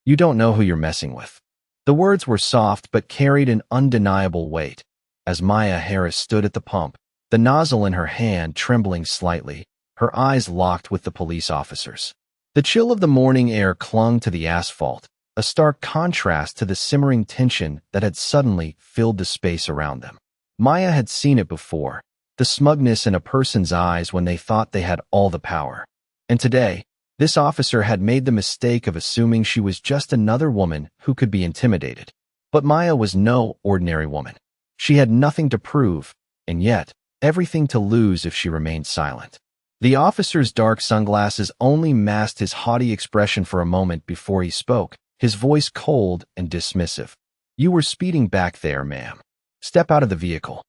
You don't know who you're messing with." The words were soft but carried an undeniable weight. As Maya Harris stood at the pump, the nozzle in her hand trembling slightly, her eyes locked with the police officers. The chill of the morning air clung to the asphalt, a stark contrast to the simmering tension that had suddenly filled the space around them. Maya had seen it before, the smugness in a person's eyes when they thought they had all the power. And today, this officer had made the mistake of assuming she was just another woman who could be intimidated. But Maya was no ordinary woman. She had nothing to prove, and yet everything to lose if she remained silent. The officer's dark sunglasses only masked his haughty expression for a moment before he spoke, his voice cold and dismissive. "You were speeding back there, ma'am. Step out of the vehicle."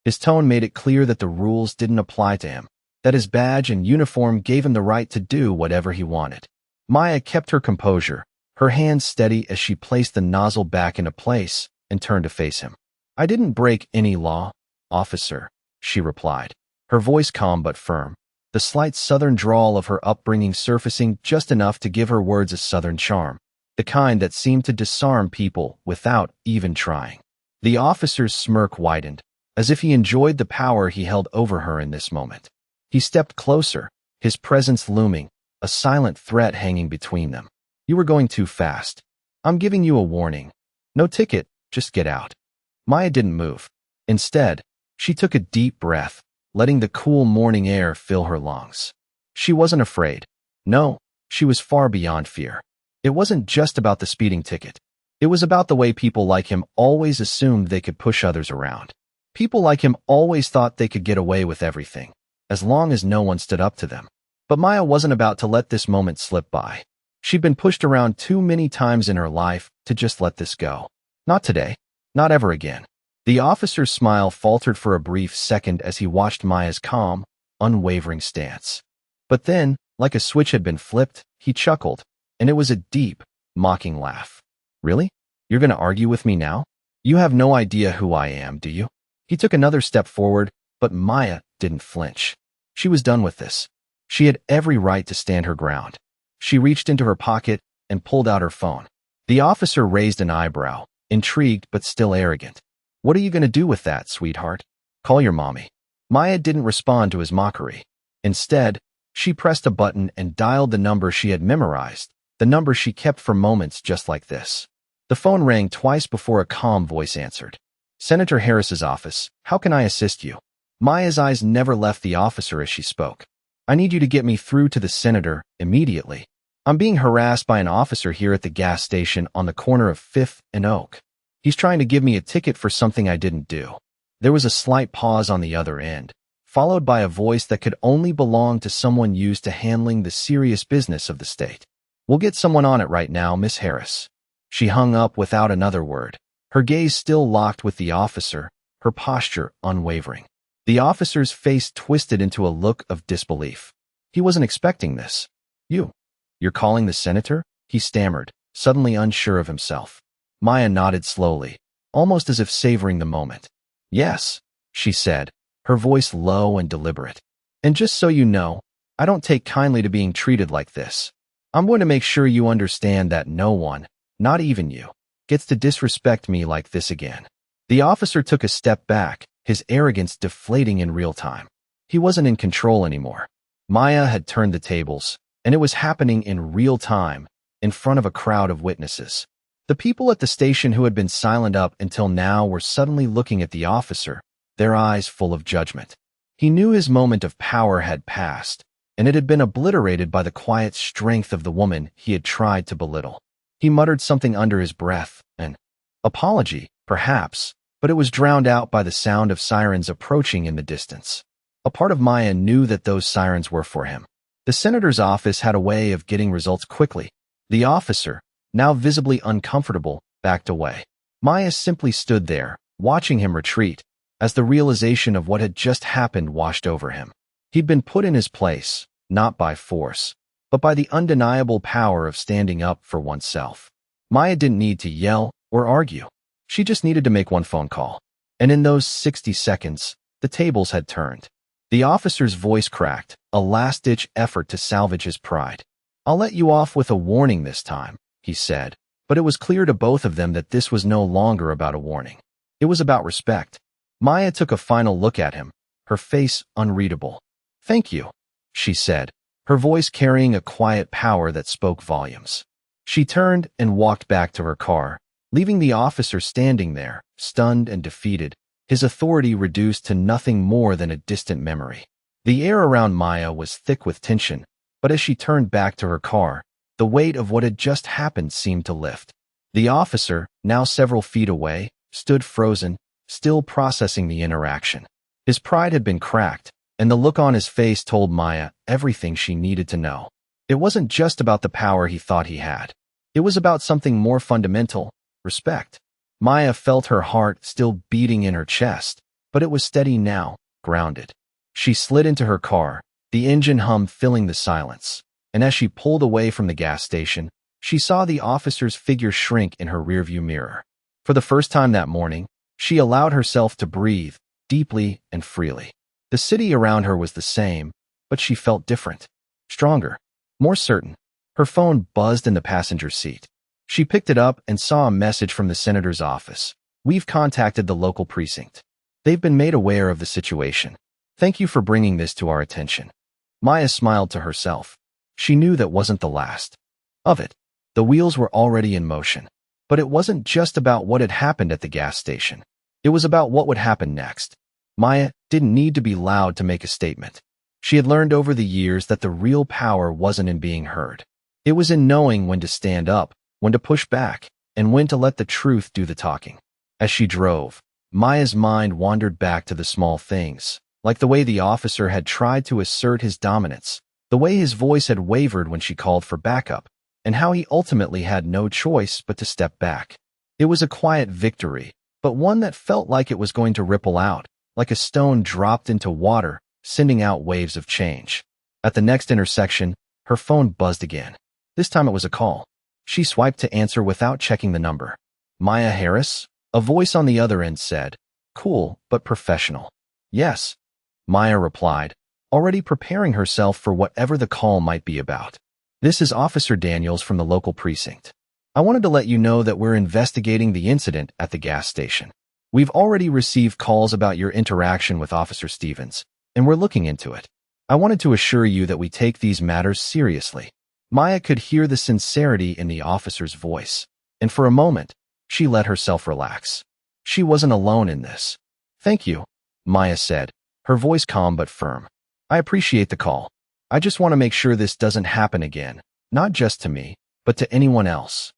His tone made it clear that the rules didn't apply to him, that his badge and uniform gave him the right to do whatever he wanted. Maya kept her composure, her hands steady as she placed the nozzle back into place and turned to face him. "I didn't break any law, officer," she replied, her voice calm but firm, the slight southern drawl of her upbringing surfacing just enough to give her words a southern charm, the kind that seemed to disarm people without even trying. The officer's smirk widened, as if he enjoyed the power he held over her in this moment. He stepped closer, his presence looming, a silent threat hanging between them. "You were going too fast. I'm giving you a warning. No ticket, just get out." Maya didn't move. Instead, she took a deep breath, letting the cool morning air fill her lungs. She wasn't afraid. No, she was far beyond fear. It wasn't just about the speeding ticket. It was about the way people like him always assumed they could push others around. People like him always thought they could get away with everything, as long as no one stood up to them. But Maya wasn't about to let this moment slip by. She'd been pushed around too many times in her life to just let this go. Not today. Not ever again. The officer's smile faltered for a brief second as he watched Maya's calm, unwavering stance. But then, like a switch had been flipped, he chuckled, and it was a deep, mocking laugh. "Really? You're going to argue with me now? You have no idea who I am, do you?" He took another step forward, but Maya didn't flinch. She was done with this. She had every right to stand her ground. She reached into her pocket and pulled out her phone. The officer raised an eyebrow, intrigued but still arrogant. "What are you going to do with that, sweetheart? Call your mommy." Maya didn't respond to his mockery. Instead, she pressed a button and dialed the number she had memorized, the number she kept for moments just like this. The phone rang twice before a calm voice answered. "Senator Harris's office. How can I assist you?" Maya's eyes never left the officer as she spoke. "I need you to get me through to the senator immediately. I'm being harassed by an officer here at the gas station on the corner of 5th and Oak. He's trying to give me a ticket for something I didn't do." There was a slight pause on the other end, followed by a voice that could only belong to someone used to handling the serious business of the state. "We'll get someone on it right now, Miss Harris." She hung up without another word, her gaze still locked with the officer, her posture unwavering. The officer's face twisted into a look of disbelief. He wasn't expecting this. You're calling the senator?" he stammered, suddenly unsure of himself. Maya nodded slowly, almost as if savoring the moment. "Yes," she said, her voice low and deliberate. "And just so you know, I don't take kindly to being treated like this. I'm going to make sure you understand that no one, not even you, gets to disrespect me like this again." The officer took a step back, his arrogance deflating in real time. He wasn't in control anymore. Maya had turned the tables, and it was happening in real time, in front of a crowd of witnesses. The people at the station who had been silent up until now were suddenly looking at the officer, their eyes full of judgment. He knew his moment of power had passed, and it had been obliterated by the quiet strength of the woman he had tried to belittle. He muttered something under his breath, an apology, perhaps, but it was drowned out by the sound of sirens approaching in the distance. A part of Maya knew that those sirens were for him. The senator's office had a way of getting results quickly. The officer, now visibly uncomfortable, backed away. Maya simply stood there, watching him retreat, as the realization of what had just happened washed over him. He'd been put in his place, not by force, but by the undeniable power of standing up for oneself. Maya didn't need to yell or argue. She just needed to make one phone call. And in those 60 seconds, the tables had turned. The officer's voice cracked, a last-ditch effort to salvage his pride. "I'll let you off with a warning this time," he said, But it was clear to both of them that this was no longer about a warning. It was about respect. Maya took a final look at him, her face unreadable. "Thank you," she said, her voice carrying a quiet power that spoke volumes. She turned and walked back to her car, leaving the officer standing there, stunned and defeated, his authority reduced to nothing more than a distant memory. The air around Maya was thick with tension, but as she turned back to her car, the weight of what had just happened seemed to lift. The officer, now several feet away, stood frozen, still processing the interaction. His pride had been cracked, and the look on his face told Maya everything she needed to know. It wasn't just about the power he thought he had. It was about something more fundamental: respect. Maya felt her heart still beating in her chest, but it was steady now, grounded. She slid into her car, the engine hum filling the silence, and as she pulled away from the gas station, she saw the officer's figure shrink in her rearview mirror. For the first time that morning, she allowed herself to breathe, deeply and freely. The city around her was the same, but she felt different. Stronger. More certain. Her phone buzzed in the passenger seat. She picked it up and saw a message from the senator's office. "We've contacted the local precinct. They've been made aware of the situation. Thank you for bringing this to our attention." Maya smiled to herself. She knew that wasn't the last of it. The wheels were already in motion. But it wasn't just about what had happened at the gas station. It was about what would happen next. Maya didn't need to be loud to make a statement. She had learned over the years that the real power wasn't in being heard. It was in knowing when to stand up, when to push back, and when to let the truth do the talking. As she drove, Maya's mind wandered back to the small things, like the way the officer had tried to assert his dominance, the way his voice had wavered when she called for backup, and how he ultimately had no choice but to step back. It was a quiet victory, but one that felt like it was going to ripple out, like a stone dropped into water, sending out waves of change. At the next intersection, her phone buzzed again. This time it was a call. She swiped to answer without checking the number. "Maya Harris?" A voice on the other end said. Cool, but professional. "Yes," Maya replied, already preparing herself for whatever the call might be about. "This is Officer Daniels from the local precinct. I wanted to let you know that we're investigating the incident at the gas station. We've already received calls about your interaction with Officer Stevens, and we're looking into it. I wanted to assure you that we take these matters seriously." Maya could hear the sincerity in the officer's voice, and for a moment, she let herself relax. She wasn't alone in this. "Thank you," Maya said, her voice calm but firm. "I appreciate the call. I just want to make sure this doesn't happen again, not just to me, but to anyone else."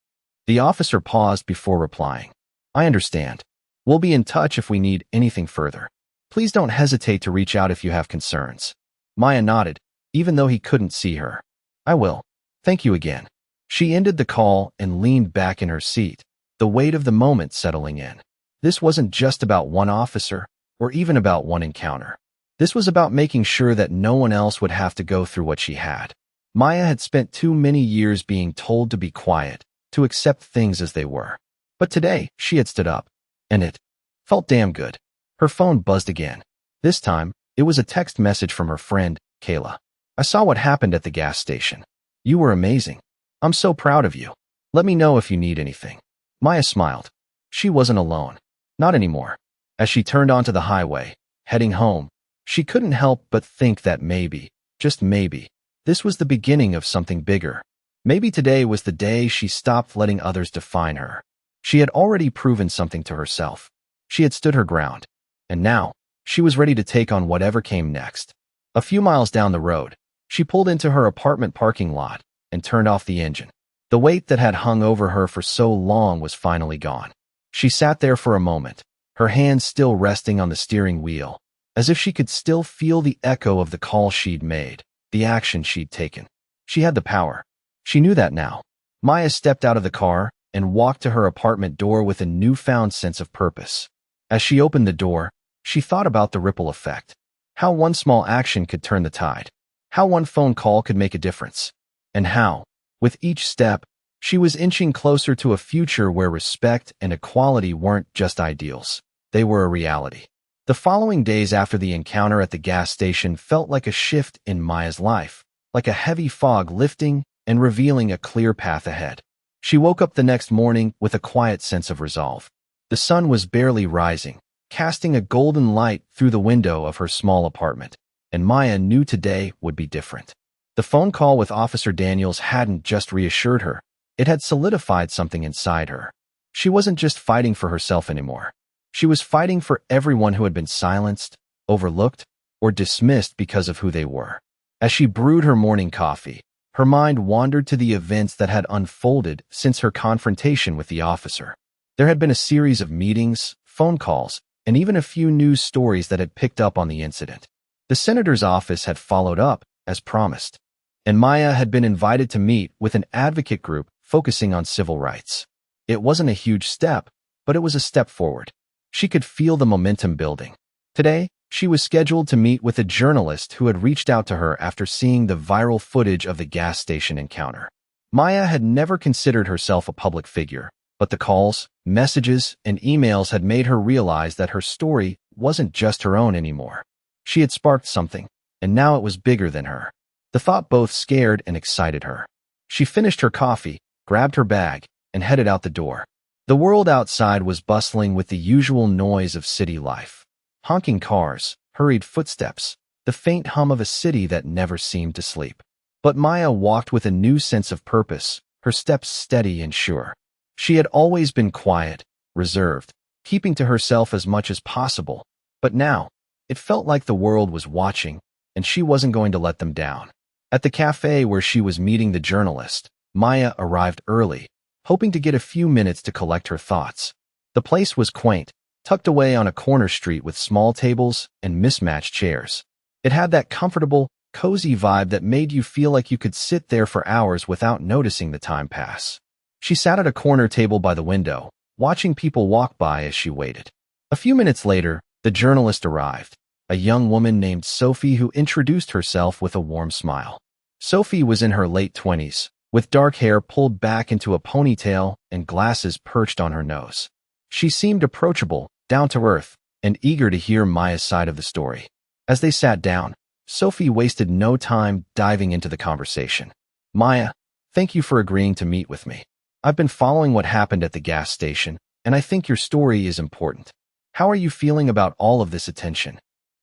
The officer paused before replying. "I understand. We'll be in touch if we need anything further. Please don't hesitate to reach out if you have concerns." Maya nodded, even though he couldn't see her. "I will. Thank you again." She ended the call and leaned back in her seat, the weight of the moment settling in. This wasn't just about one officer, or even about one encounter. This was about making sure that no one else would have to go through what she had. Maya had spent too many years being told to be quiet, to accept things as they were. But today, she had stood up, and it felt damn good. Her phone buzzed again. This time, it was a text message from her friend, Kayla. "I saw what happened at the gas station. You were amazing. I'm so proud of you. Let me know if you need anything." Maya smiled. She wasn't alone. Not anymore. As she turned onto the highway, heading home, she couldn't help but think that maybe, just maybe, this was the beginning of something bigger. Maybe today was the day she stopped letting others define her. She had already proven something to herself. She had stood her ground. And now, she was ready to take on whatever came next. A few miles down the road, she pulled into her apartment parking lot and turned off the engine. The weight that had hung over her for so long was finally gone. She sat there for a moment, her hands still resting on the steering wheel, as if she could still feel the echo of the call she'd made, the action she'd taken. She had the power. She knew that now. Maya stepped out of the car and walked to her apartment door with a newfound sense of purpose. As she opened the door, she thought about the ripple effect. How one small action could turn the tide. How one phone call could make a difference. And how, with each step, she was inching closer to a future where respect and equality weren't just ideals. They were a reality. The following days after the encounter at the gas station felt like a shift in Maya's life, like a heavy fog lifting and revealing a clear path ahead. She woke up the next morning with a quiet sense of resolve. The sun was barely rising, casting a golden light through the window of her small apartment, and Maya knew today would be different. The phone call with Officer Daniels hadn't just reassured her, it had solidified something inside her. She wasn't just fighting for herself anymore. She was fighting for everyone who had been silenced, overlooked, or dismissed because of who they were. As she brewed her morning coffee, her mind wandered to the events that had unfolded since her confrontation with the officer. There had been a series of meetings, phone calls, and even a few news stories that had picked up on the incident. The senator's office had followed up, as promised, and Maya had been invited to meet with an advocate group focusing on civil rights. It wasn't a huge step, but it was a step forward. She could feel the momentum building. Today, she was scheduled to meet with a journalist who had reached out to her after seeing the viral footage of the gas station encounter. Maya had never considered herself a public figure, but the calls, messages, and emails had made her realize that her story wasn't just her own anymore. She had sparked something, and now it was bigger than her. The thought both scared and excited her. She finished her coffee, grabbed her bag, and headed out the door. The world outside was bustling with the usual noise of city life. Honking cars, hurried footsteps, the faint hum of a city that never seemed to sleep. But Maya walked with a new sense of purpose, her steps steady and sure. She had always been quiet, reserved, keeping to herself as much as possible. But now, it felt like the world was watching, and she wasn't going to let them down. At the cafe where she was meeting the journalist, Maya arrived early, hoping to get a few minutes to collect her thoughts. The place was quaint, tucked away on a corner street with small tables and mismatched chairs. It had that comfortable, cozy vibe that made you feel like you could sit there for hours without noticing the time pass. She sat at a corner table by the window, watching people walk by as she waited. A few minutes later, the journalist arrived, a young woman named Sophie who introduced herself with a warm smile. Sophie was in her late 20s, with dark hair pulled back into a ponytail and glasses perched on her nose. She seemed approachable, down to earth, and eager to hear Maya's side of the story. As they sat down, Sophie wasted no time diving into the conversation. Maya, thank you for agreeing to meet with me. I've been following what happened at the gas station, and I think your story is important. How are you feeling about all of this attention?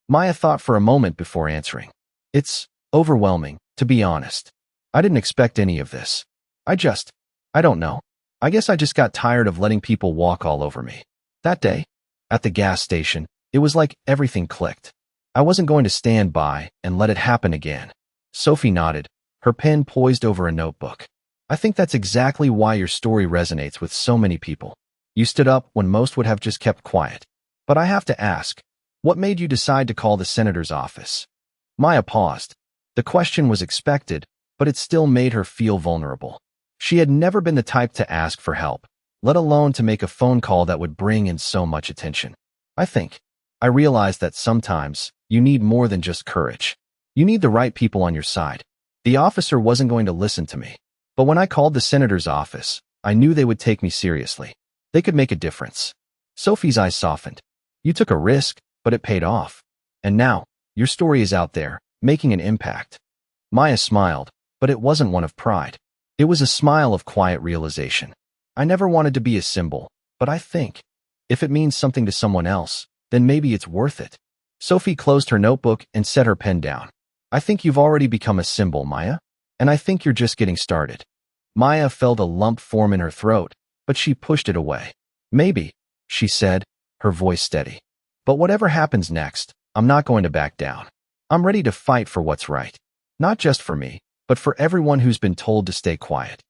Maya thought for a moment before answering. It's overwhelming, to be honest. I didn't expect any of this. I don't know. I guess I just got tired of letting people walk all over me. That day, at the gas station, it was like everything clicked. I wasn't going to stand by and let it happen again. Sophie nodded, her pen poised over a notebook. I think that's exactly why your story resonates with so many people. You stood up when most would have just kept quiet. But I have to ask, what made you decide to call the senator's office? Maya paused. The question was expected, but it still made her feel vulnerable. She had never been the type to ask for help, let alone to make a phone call that would bring in so much attention. I realized that sometimes you need more than just courage. You need the right people on your side. The officer wasn't going to listen to me. But when I called the senator's office, I knew they would take me seriously. They could make a difference. Sophie's eyes softened. You took a risk, but it paid off. And now, your story is out there, making an impact. Maya smiled, but it wasn't one of pride. It was a smile of quiet realization. I never wanted to be a symbol, but I think, if it means something to someone else, then maybe it's worth it. Sophie closed her notebook and set her pen down. I think you've already become a symbol, Maya, and I think you're just getting started. Maya felt a lump form in her throat, but she pushed it away. Maybe, she said, her voice steady. But whatever happens next, I'm not going to back down. I'm ready to fight for what's right. Not just for me, but for everyone who's been told to stay quiet.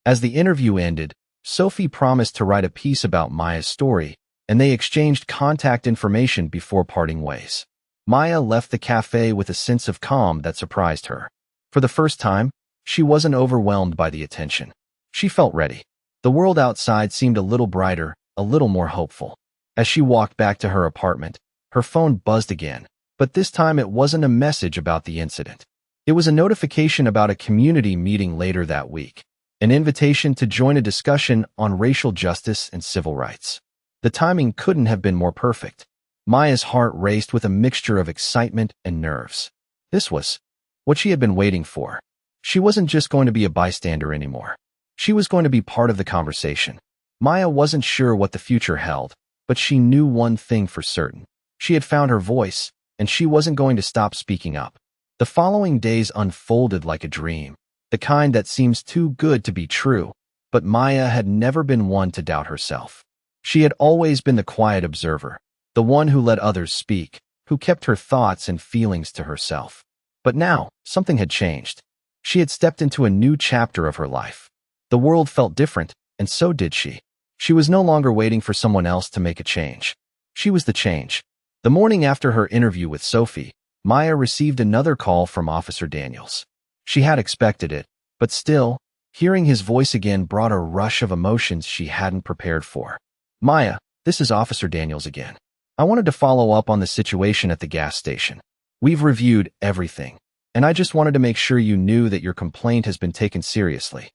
As the interview ended, Sophie promised to write a piece about Maya's story, and they exchanged contact information before parting ways. Maya left the cafe with a sense of calm that surprised her. For the first time, she wasn't overwhelmed by the attention. She felt ready. The world outside seemed a little brighter, a little more hopeful. As she walked back to her apartment, her phone buzzed again, but this time it wasn't a message about the incident. It was a notification about a community meeting later that week, an invitation to join a discussion on racial justice and civil rights. The timing couldn't have been more perfect. Maya's heart raced with a mixture of excitement and nerves. This was what she had been waiting for. She wasn't just going to be a bystander anymore. She was going to be part of the conversation. Maya wasn't sure what the future held, but she knew one thing for certain. She had found her voice, and she wasn't going to stop speaking up. The following days unfolded like a dream, the kind that seems too good to be true, but Maya had never been one to doubt herself. She had always been the quiet observer, the one who let others speak, who kept her thoughts and feelings to herself. But now, something had changed. She had stepped into a new chapter of her life. The world felt different, and so did she. She was no longer waiting for someone else to make a change. She was the change. The morning after her interview with Sophie, Maya received another call from Officer Daniels. She had expected it, but still, hearing his voice again brought a rush of emotions she hadn't prepared for. Maya, this is Officer Daniels again. I wanted to follow up on the situation at the gas station. We've reviewed everything, and I just wanted to make sure you knew that your complaint has been taken seriously.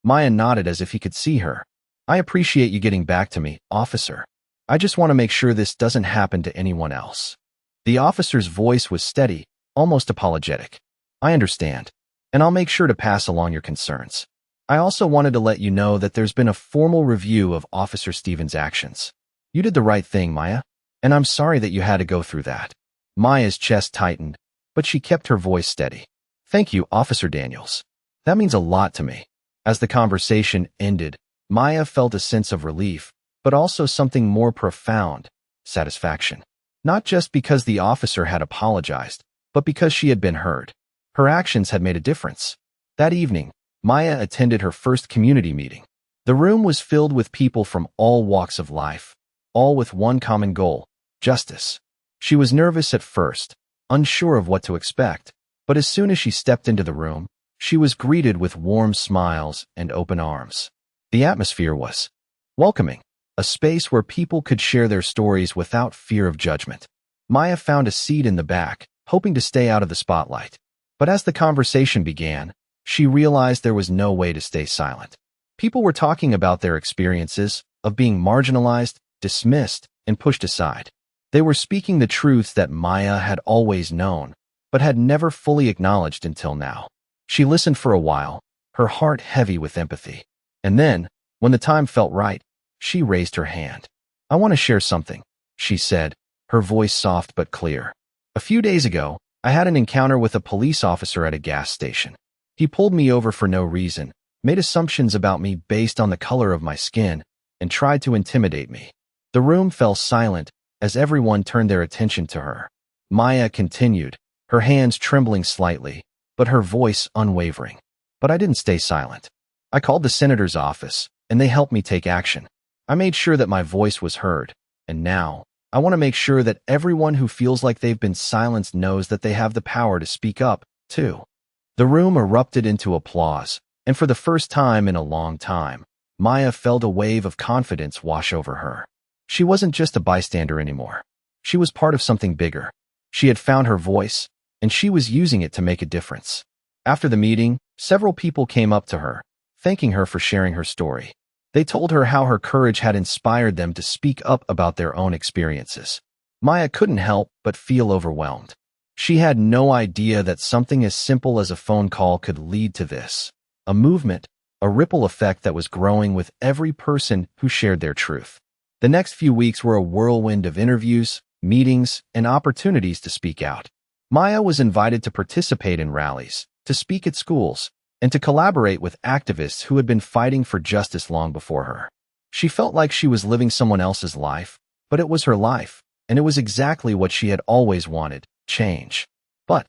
Maya nodded as if he could see her. I appreciate you getting back to me, officer. I just want to make sure this doesn't happen to anyone else. The officer's voice was steady, almost apologetic. I understand, and I'll make sure to pass along your concerns. I also wanted to let you know that there's been a formal review of Officer Stevens' actions. You did the right thing, Maya, and I'm sorry that you had to go through that. Maya's chest tightened, but she kept her voice steady. Thank you, Officer Daniels. That means a lot to me. As the conversation ended, Maya felt a sense of relief, but also something more profound, satisfaction. Not just because the officer had apologized, but because she had been heard. Her actions had made a difference. That evening, Maya attended her first community meeting. The room was filled with people from all walks of life, all with one common goal: justice. She was nervous at first, unsure of what to expect, but as soon as she stepped into the room, she was greeted with warm smiles and open arms. The atmosphere was welcoming, a space where people could share their stories without fear of judgment. Maya found a seat in the back, hoping to stay out of the spotlight. But as the conversation began, she realized there was no way to stay silent. People were talking about their experiences of being marginalized, dismissed, and pushed aside. They were speaking the truths that Maya had always known, but had never fully acknowledged until now. She listened for a while, her heart heavy with empathy. And then, when the time felt right, she raised her hand. I want to share something, she said, her voice soft but clear. A few days ago, I had an encounter with a police officer at a gas station. He pulled me over for no reason, made assumptions about me based on the color of my skin, and tried to intimidate me. The room fell silent as everyone turned their attention to her. Maya continued, her hands trembling slightly, but her voice unwavering. But I didn't stay silent. I called the senator's office, and they helped me take action. I made sure that my voice was heard, and now, I want to make sure that everyone who feels like they've been silenced knows that they have the power to speak up, too. The room erupted into applause, and for the first time in a long time, Maya felt a wave of confidence wash over her. She wasn't just a bystander anymore. She was part of something bigger. She had found her voice, and she was using it to make a difference. After the meeting, several people came up to her, thanking her for sharing her story. They told her how her courage had inspired them to speak up about their own experiences. Maya couldn't help but feel overwhelmed. She had no idea that something as simple as a phone call could lead to this. A movement, a ripple effect that was growing with every person who shared their truth. The next few weeks were a whirlwind of interviews, meetings, and opportunities to speak out. Maya was invited to participate in rallies, to speak at schools, and to collaborate with activists who had been fighting for justice long before her. She felt like she was living someone else's life, but it was her life, and it was exactly what she had always wanted: change. But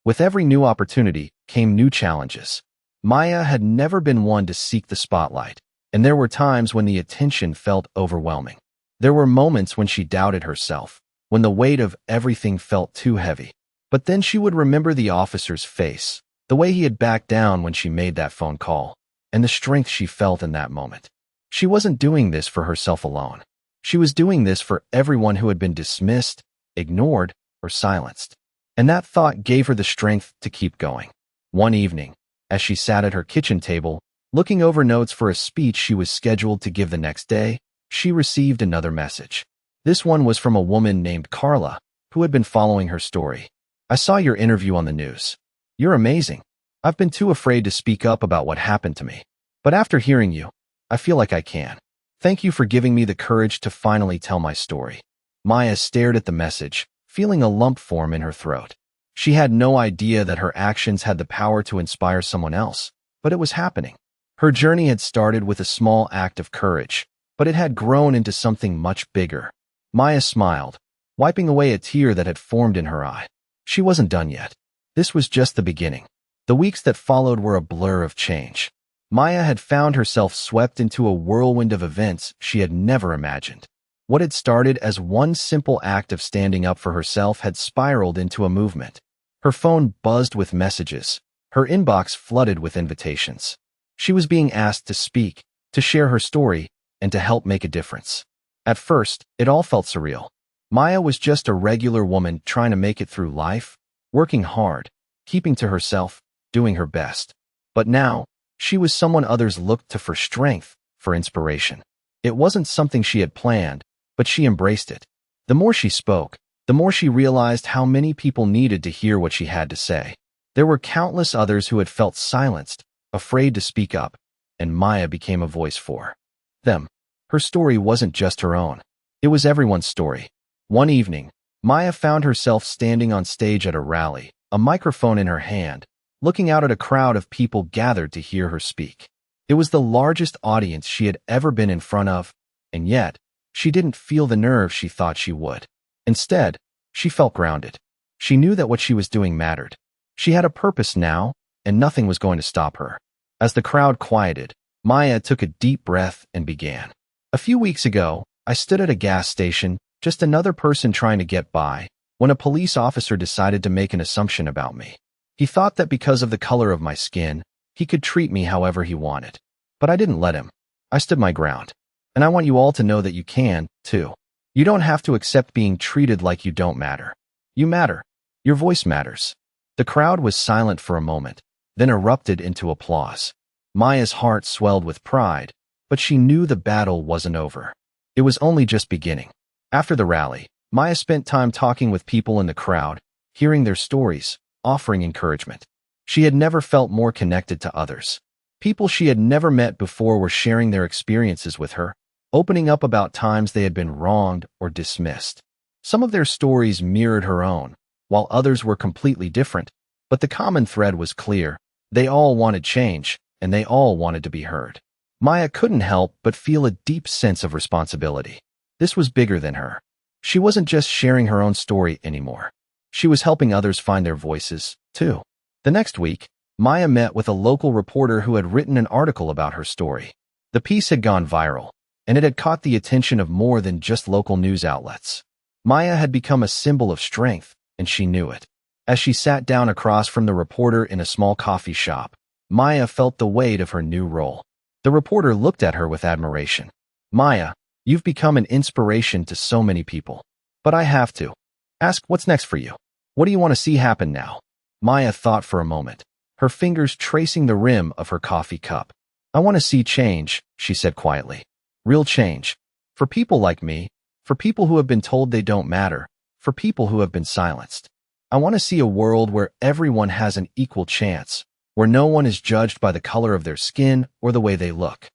with every new opportunity came new challenges. Maya had never been one to seek the spotlight, and there were times when the attention felt overwhelming. There were moments when she doubted herself, when the weight of everything felt too heavy. But then she would remember the officer's face, the way he had backed down when she made that phone call, and the strength she felt in that moment. She wasn't doing this for herself alone. She was doing this for everyone who had been dismissed, ignored, or silenced. And that thought gave her the strength to keep going. One evening, as she sat at her kitchen table, looking over notes for a speech she was scheduled to give the next day, she received another message. This one was from a woman named Carla, who had been following her story. I saw your interview on the news. You're amazing. I've been too afraid to speak up about what happened to me. But after hearing you, I feel like I can. Thank you for giving me the courage to finally tell my story." Maya stared at the message, feeling a lump form in her throat. She had no idea that her actions had the power to inspire someone else, but it was happening. Her journey had started with a small act of courage, but it had grown into something much bigger. Maya smiled, wiping away a tear that had formed in her eye. She wasn't done yet. This was just the beginning. The weeks that followed were a blur of change. Maya had found herself swept into a whirlwind of events she had never imagined. What had started as one simple act of standing up for herself had spiraled into a movement. Her phone buzzed with messages, her inbox flooded with invitations. She was being asked to speak, to share her story, and to help make a difference. At first, it all felt surreal. Maya was just a regular woman trying to make it through life, working hard, keeping to herself, doing her best. But now, she was someone others looked to for strength, for inspiration. It wasn't something she had planned, but she embraced it. The more she spoke, the more she realized how many people needed to hear what she had to say. There were countless others who had felt silenced, afraid to speak up, and Maya became a voice for them. Her story wasn't just her own. It was everyone's story. One evening, Maya found herself standing on stage at a rally, a microphone in her hand, looking out at a crowd of people gathered to hear her speak. It was the largest audience she had ever been in front of, and yet, she didn't feel the nerve she thought she would. Instead, she felt grounded. She knew that what she was doing mattered. She had a purpose now, and nothing was going to stop her. As the crowd quieted, Maya took a deep breath and began. "A few weeks ago, I stood at a gas station, just another person trying to get by, when a police officer decided to make an assumption about me. He thought that because of the color of my skin, he could treat me however he wanted. But I didn't let him. I stood my ground. And I want you all to know that you can, too. You don't have to accept being treated like you don't matter. You matter. Your voice matters." The crowd was silent for a moment, then erupted into applause. Maya's heart swelled with pride, but she knew the battle wasn't over. It was only just beginning. After the rally, Maya spent time talking with people in the crowd, hearing their stories, offering encouragement. She had never felt more connected to others. People she had never met before were sharing their experiences with her, opening up about times they had been wronged or dismissed. Some of their stories mirrored her own, while others were completely different, but the common thread was clear. They all wanted change, and they all wanted to be heard. Maya couldn't help but feel a deep sense of responsibility. This was bigger than her. She wasn't just sharing her own story anymore. She was helping others find their voices, too. The next week, Maya met with a local reporter who had written an article about her story. The piece had gone viral, and it had caught the attention of more than just local news outlets. Maya had become a symbol of strength, and she knew it. As she sat down across from the reporter in a small coffee shop, Maya felt the weight of her new role. The reporter looked at her with admiration. "Maya, you've become an inspiration to so many people. But I have to ask, what's next for you? What do you want to see happen now?" Maya thought for a moment, her fingers tracing the rim of her coffee cup. "I want to see change," she said quietly. "Real change. For people like me, for people who have been told they don't matter, for people who have been silenced. I want to see a world where everyone has an equal chance, where no one is judged by the color of their skin or the way they look."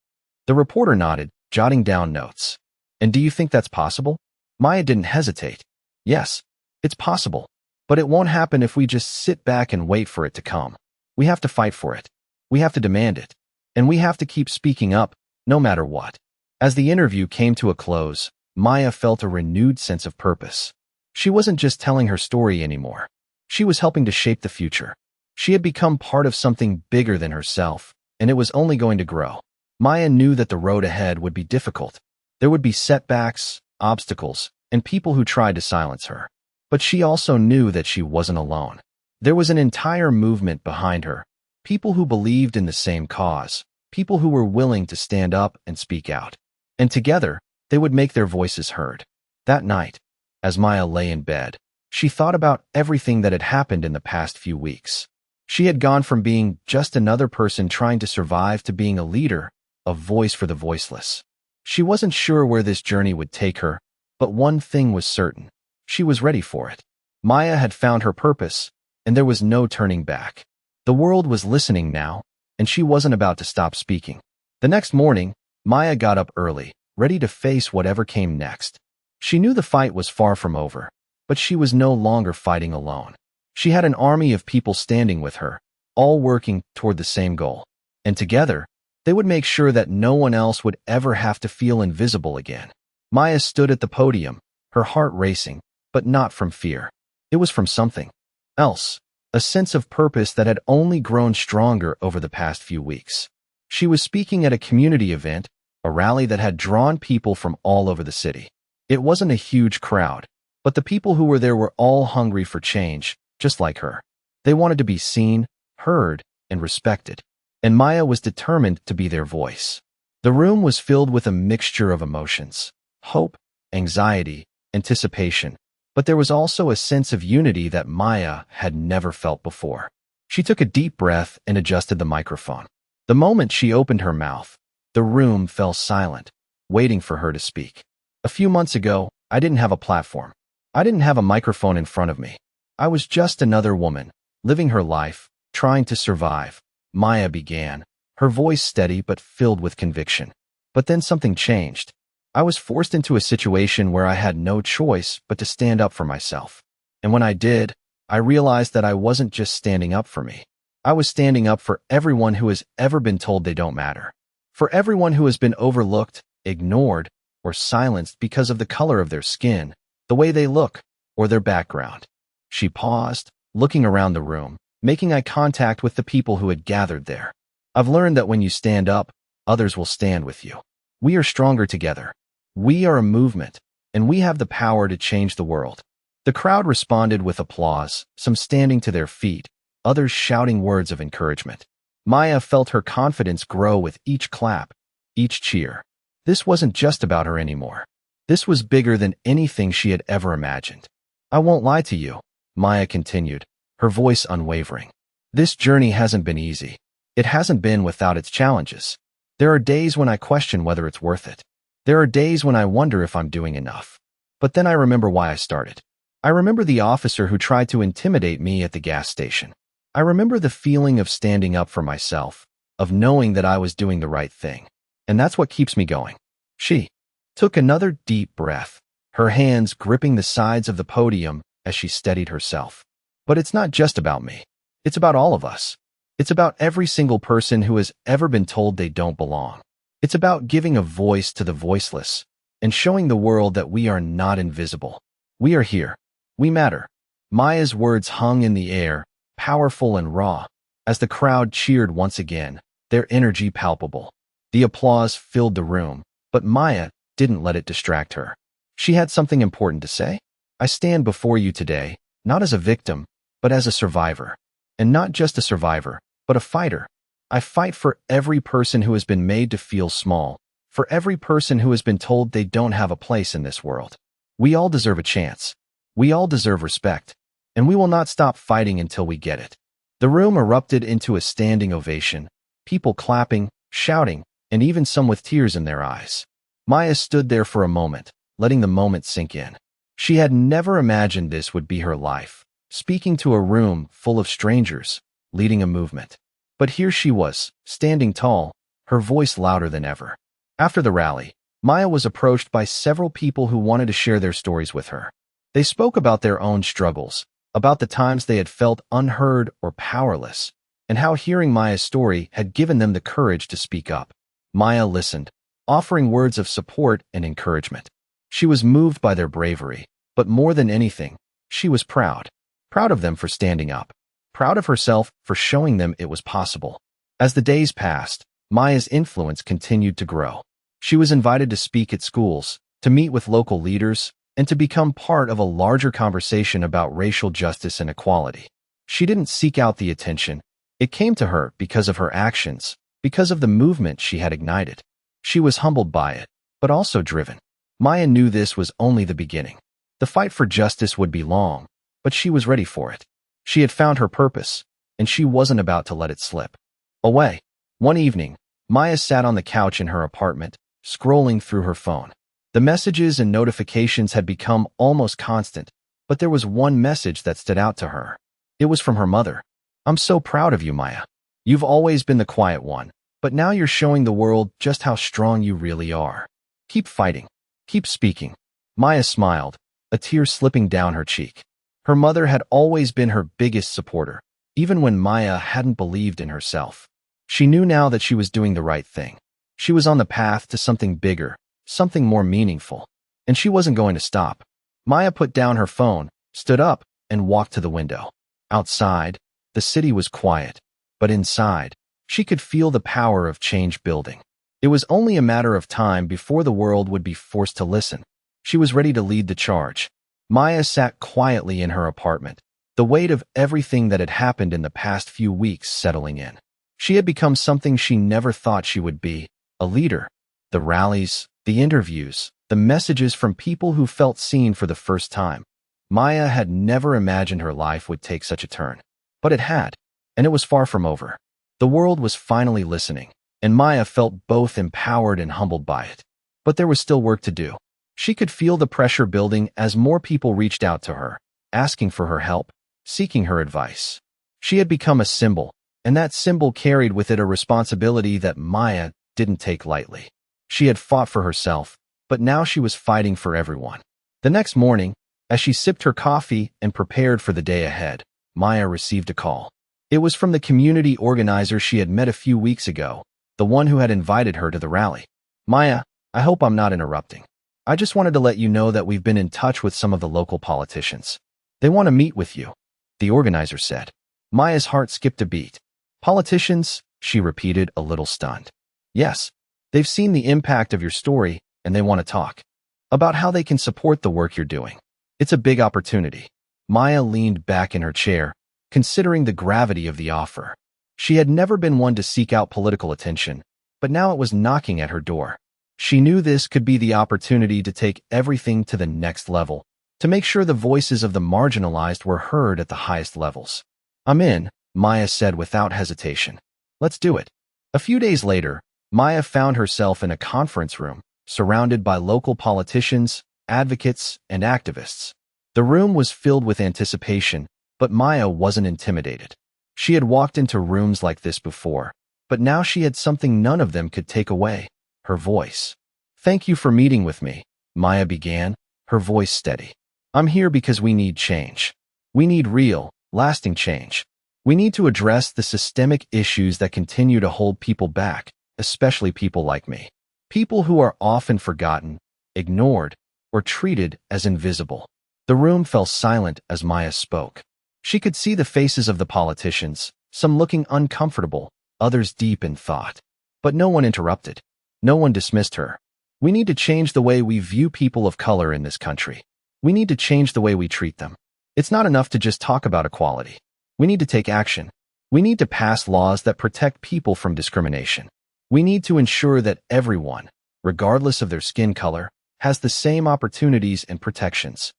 The reporter nodded, jotting down notes. "And do you think that's possible?" Maya didn't hesitate. "Yes, it's possible. But it won't happen if we just sit back and wait for it to come. We have to fight for it. We have to demand it. And we have to keep speaking up, no matter what." As the interview came to a close, Maya felt a renewed sense of purpose. She wasn't just telling her story anymore. She was helping to shape the future. She had become part of something bigger than herself, and it was only going to grow. Maya knew that the road ahead would be difficult. There would be setbacks, obstacles, and people who tried to silence her. But she also knew that she wasn't alone. There was an entire movement behind her, people who believed in the same cause, people who were willing to stand up and speak out. And together, they would make their voices heard. That night, as Maya lay in bed, she thought about everything that had happened in the past few weeks. She had gone from being just another person trying to survive to being a leader, a voice for the voiceless. She wasn't sure where this journey would take her, but one thing was certain. She was ready for it. Maya had found her purpose, and there was no turning back. The world was listening now, and she wasn't about to stop speaking. The next morning, Maya got up early, ready to face whatever came next. She knew the fight was far from over, but she was no longer fighting alone. She had an army of people standing with her, all working toward the same goal. And together, they would make sure that no one else would ever have to feel invisible again. Maya stood at the podium, her heart racing, but not from fear. It was from something else, a sense of purpose that had only grown stronger over the past few weeks. She was speaking at a community event, a rally that had drawn people from all over the city. It wasn't a huge crowd, but the people who were there were all hungry for change, just like her. They wanted to be seen, heard, and respected. And Maya was determined to be their voice. The room was filled with a mixture of emotions: hope, anxiety, anticipation. But there was also a sense of unity that Maya had never felt before. She took a deep breath and adjusted the microphone. The moment she opened her mouth, the room fell silent, waiting for her to speak. A few months ago, I didn't have a platform. I didn't have a microphone in front of me. I was just another woman, living her life, trying to survive. Maya began, her voice steady but filled with conviction. But then something changed. I was forced into a situation where I had no choice but to stand up for myself. And when I did, I realized that I wasn't just standing up for me. I was standing up for everyone who has ever been told they don't matter. For everyone who has been overlooked, ignored, or silenced because of the color of their skin, the way they look, or their background. She paused, looking around the room, making eye contact with the people who had gathered there. I've learned that when you stand up, others will stand with you. We are stronger together. We are a movement, and we have the power to change the world. The crowd responded with applause, some standing to their feet, others shouting words of encouragement. Maya felt her confidence grow with each clap, each cheer. This wasn't just about her anymore. This was bigger than anything she had ever imagined. I won't lie to you, Maya continued, her voice unwavering. This journey hasn't been easy. It hasn't been without its challenges. There are days when I question whether it's worth it. There are days when I wonder if I'm doing enough. But then I remember why I started. I remember the officer who tried to intimidate me at the gas station. I remember the feeling of standing up for myself, of knowing that I was doing the right thing. And that's what keeps me going. She took another deep breath, her hands gripping the sides of the podium as she steadied herself. But it's not just about me. It's about all of us. It's about every single person who has ever been told they don't belong. It's about giving a voice to the voiceless and showing the world that we are not invisible. We are here. We matter. Maya's words hung in the air, powerful and raw, as the crowd cheered once again, their energy palpable. The applause filled the room, but Maya didn't let it distract her. She had something important to say. I stand before you today, not as a victim, but as a survivor. And not just a survivor, but a fighter. I fight for every person who has been made to feel small, for every person who has been told they don't have a place in this world. We all deserve a chance. We all deserve respect. And we will not stop fighting until we get it. The room erupted into a standing ovation, people clapping, shouting, and even some with tears in their eyes. Maya stood there for a moment, letting the moment sink in. She had never imagined this would be her life, speaking to a room full of strangers, leading a movement. But here she was, standing tall, her voice louder than ever. After the rally, Maya was approached by several people who wanted to share their stories with her. They spoke about their own struggles, about the times they had felt unheard or powerless, and how hearing Maya's story had given them the courage to speak up. Maya listened, offering words of support and encouragement. She was moved by their bravery, but more than anything, she was proud. Proud of them for standing up. Proud of herself for showing them it was possible. As the days passed, Maya's influence continued to grow. She was invited to speak at schools, to meet with local leaders, and to become part of a larger conversation about racial justice and equality. She didn't seek out the attention. It came to her because of her actions, because of the movement she had ignited. She was humbled by it, but also driven. Maya knew this was only the beginning. The fight for justice would be long, but she was ready for it. She had found her purpose, and she wasn't about to let it slip away. One evening, Maya sat on the couch in her apartment, scrolling through her phone. The messages and notifications had become almost constant, but there was one message that stood out to her. It was from her mother. "I'm so proud of you, Maya. You've always been the quiet one, But now you're showing the world just how strong you really are. Keep fighting. Keep speaking. Maya smiled, a tear slipping down her cheek. Her mother had always been her biggest supporter, even when Maya hadn't believed in herself. She knew now that she was doing the right thing. She was on the path to something bigger, something more meaningful. And she wasn't going to stop. Maya put down her phone, stood up, and walked to the window. Outside, the city was quiet, but inside, she could feel the power of change building. It was only a matter of time before the world would be forced to listen. She was ready to lead the charge. Maya sat quietly in her apartment, the weight of everything that had happened in the past few weeks settling in. She had become something she never thought she would be, a leader. The rallies, the interviews, the messages from people who felt seen for the first time. Maya had never imagined her life would take such a turn. But it had, and it was far from over. The world was finally listening, and Maya felt both empowered and humbled by it. But there was still work to do. She could feel the pressure building as more people reached out to her, asking for her help, seeking her advice. She had become a symbol, and that symbol carried with it a responsibility that Maya didn't take lightly. She had fought for herself, but now she was fighting for everyone. The next morning, as she sipped her coffee and prepared for the day ahead, Maya received a call. It was from the community organizer she had met a few weeks ago, the one who had invited her to the rally. Maya, I hope I'm not interrupting. I just wanted to let you know that we've been in touch with some of the local politicians. They want to meet with you, the organizer said. Maya's heart skipped a beat. Politicians, she repeated, a little stunned. Yes, they've seen the impact of your story, and they want to talk about how they can support the work you're doing. It's a big opportunity. Maya leaned back in her chair, considering the gravity of the offer. She had never been one to seek out political attention, but now it was knocking at her door. She knew this could be the opportunity to take everything to the next level, to make sure the voices of the marginalized were heard at the highest levels. I'm in, Maya said without hesitation. Let's do it. A few days later, Maya found herself in a conference room, surrounded by local politicians, advocates, and activists. The room was filled with anticipation, but Maya wasn't intimidated. She had walked into rooms like this before, but now she had something none of them could take away, her voice. Thank you for meeting with me, Maya began, her voice steady. I'm here because we need change. We need real, lasting change. We need to address the systemic issues that continue to hold people back, especially people like me. People who are often forgotten, ignored, or treated as invisible. The room fell silent as Maya spoke. She could see the faces of the politicians, some looking uncomfortable, others deep in thought. But no one interrupted. No one dismissed her. We need to change the way we view people of color in this country. We need to change the way we treat them. It's not enough to just talk about equality. We need to take action. We need to pass laws that protect people from discrimination. We need to ensure that everyone, regardless of their skin color, has the same opportunities and protections.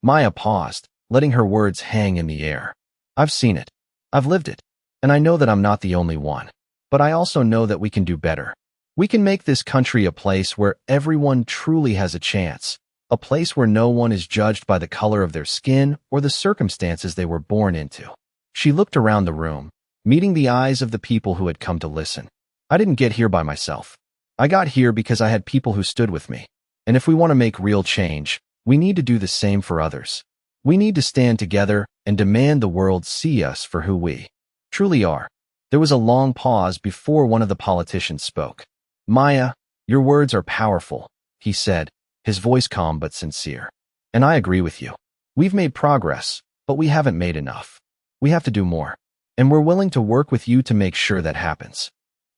Maya paused, letting her words hang in the air. I've seen it. I've lived it. And I know that I'm not the only one. But I also know that we can do better. We can make this country a place where everyone truly has a chance. A place where no one is judged by the color of their skin or the circumstances they were born into. She looked around the room, meeting the eyes of the people who had come to listen. I didn't get here by myself. I got here because I had people who stood with me. And if we want to make real change, we need to do the same for others. We need to stand together and demand the world see us for who we truly are. There was a long pause before one of the politicians spoke. Maya, your words are powerful, he said, his voice calm but sincere. And I agree with you. We've made progress, but we haven't made enough. We have to do more. And we're willing to work with you to make sure that happens.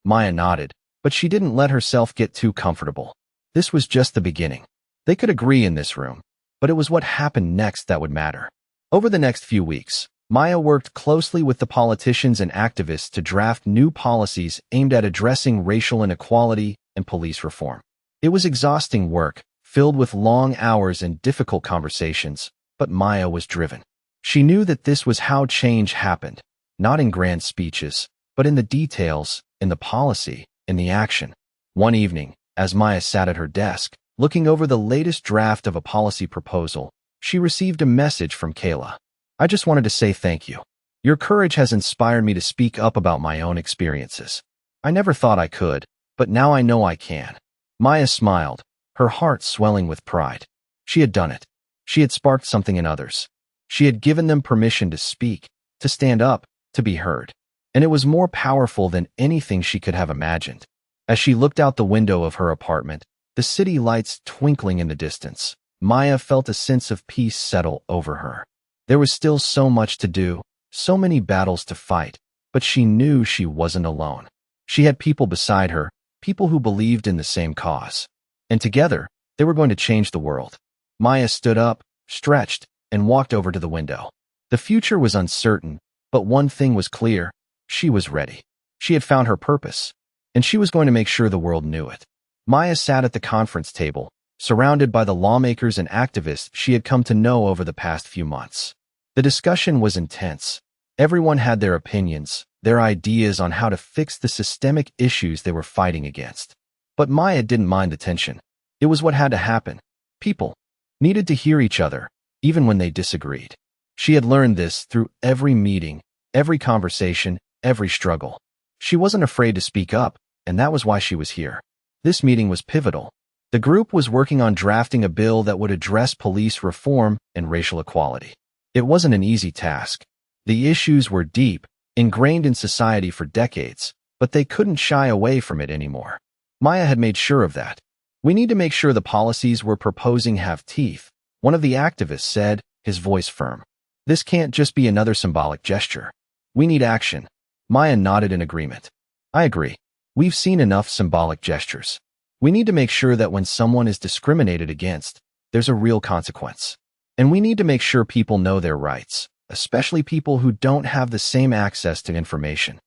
Maya nodded, but she didn't let herself get too comfortable. This was just the beginning. They could agree in this room, but it was what happened next that would matter. Over the next few weeks, Maya worked closely with the politicians and activists to draft new policies aimed at addressing racial inequality and police reform. It was exhausting work, filled with long hours and difficult conversations, but Maya was driven. She knew that this was how change happened, not in grand speeches, but in the details, in the policy, in the action. One evening, as Maya sat at her desk, looking over the latest draft of a policy proposal, she received a message from Kayla. I just wanted to say thank you. Your courage has inspired me to speak up about my own experiences. I never thought I could, but now I know I can. Maya smiled, her heart swelling with pride. She had done it. She had sparked something in others. She had given them permission to speak, to stand up, to be heard. And it was more powerful than anything she could have imagined. As she looked out the window of her apartment, the city lights twinkling in the distance, Maya felt a sense of peace settle over her. There was still so much to do, so many battles to fight, but she knew she wasn't alone. She had people beside her, people who believed in the same cause. And together, they were going to change the world. Maya stood up, stretched, and walked over to the window. The future was uncertain, but one thing was clear: she was ready. She had found her purpose, and she was going to make sure the world knew it. Maya sat at the conference table, surrounded by the lawmakers and activists she had come to know over the past few months. The discussion was intense. Everyone had their opinions, their ideas on how to fix the systemic issues they were fighting against. But Maya didn't mind the tension. It was what had to happen. People needed to hear each other, even when they disagreed. She had learned this through every meeting, every conversation, every struggle. She wasn't afraid to speak up, and that was why she was here. This meeting was pivotal. The group was working on drafting a bill that would address police reform and racial equality. It wasn't an easy task. The issues were deep, ingrained in society for decades, but they couldn't shy away from it anymore. Maya had made sure of that. We need to make sure the policies we're proposing have teeth, one of the activists said, his voice firm. This can't just be another symbolic gesture. We need action. Maya nodded in agreement. I agree. We've seen enough symbolic gestures. We need to make sure that when someone is discriminated against, there's a real consequence. And we need to make sure people know their rights, especially people who don't have the same access to information.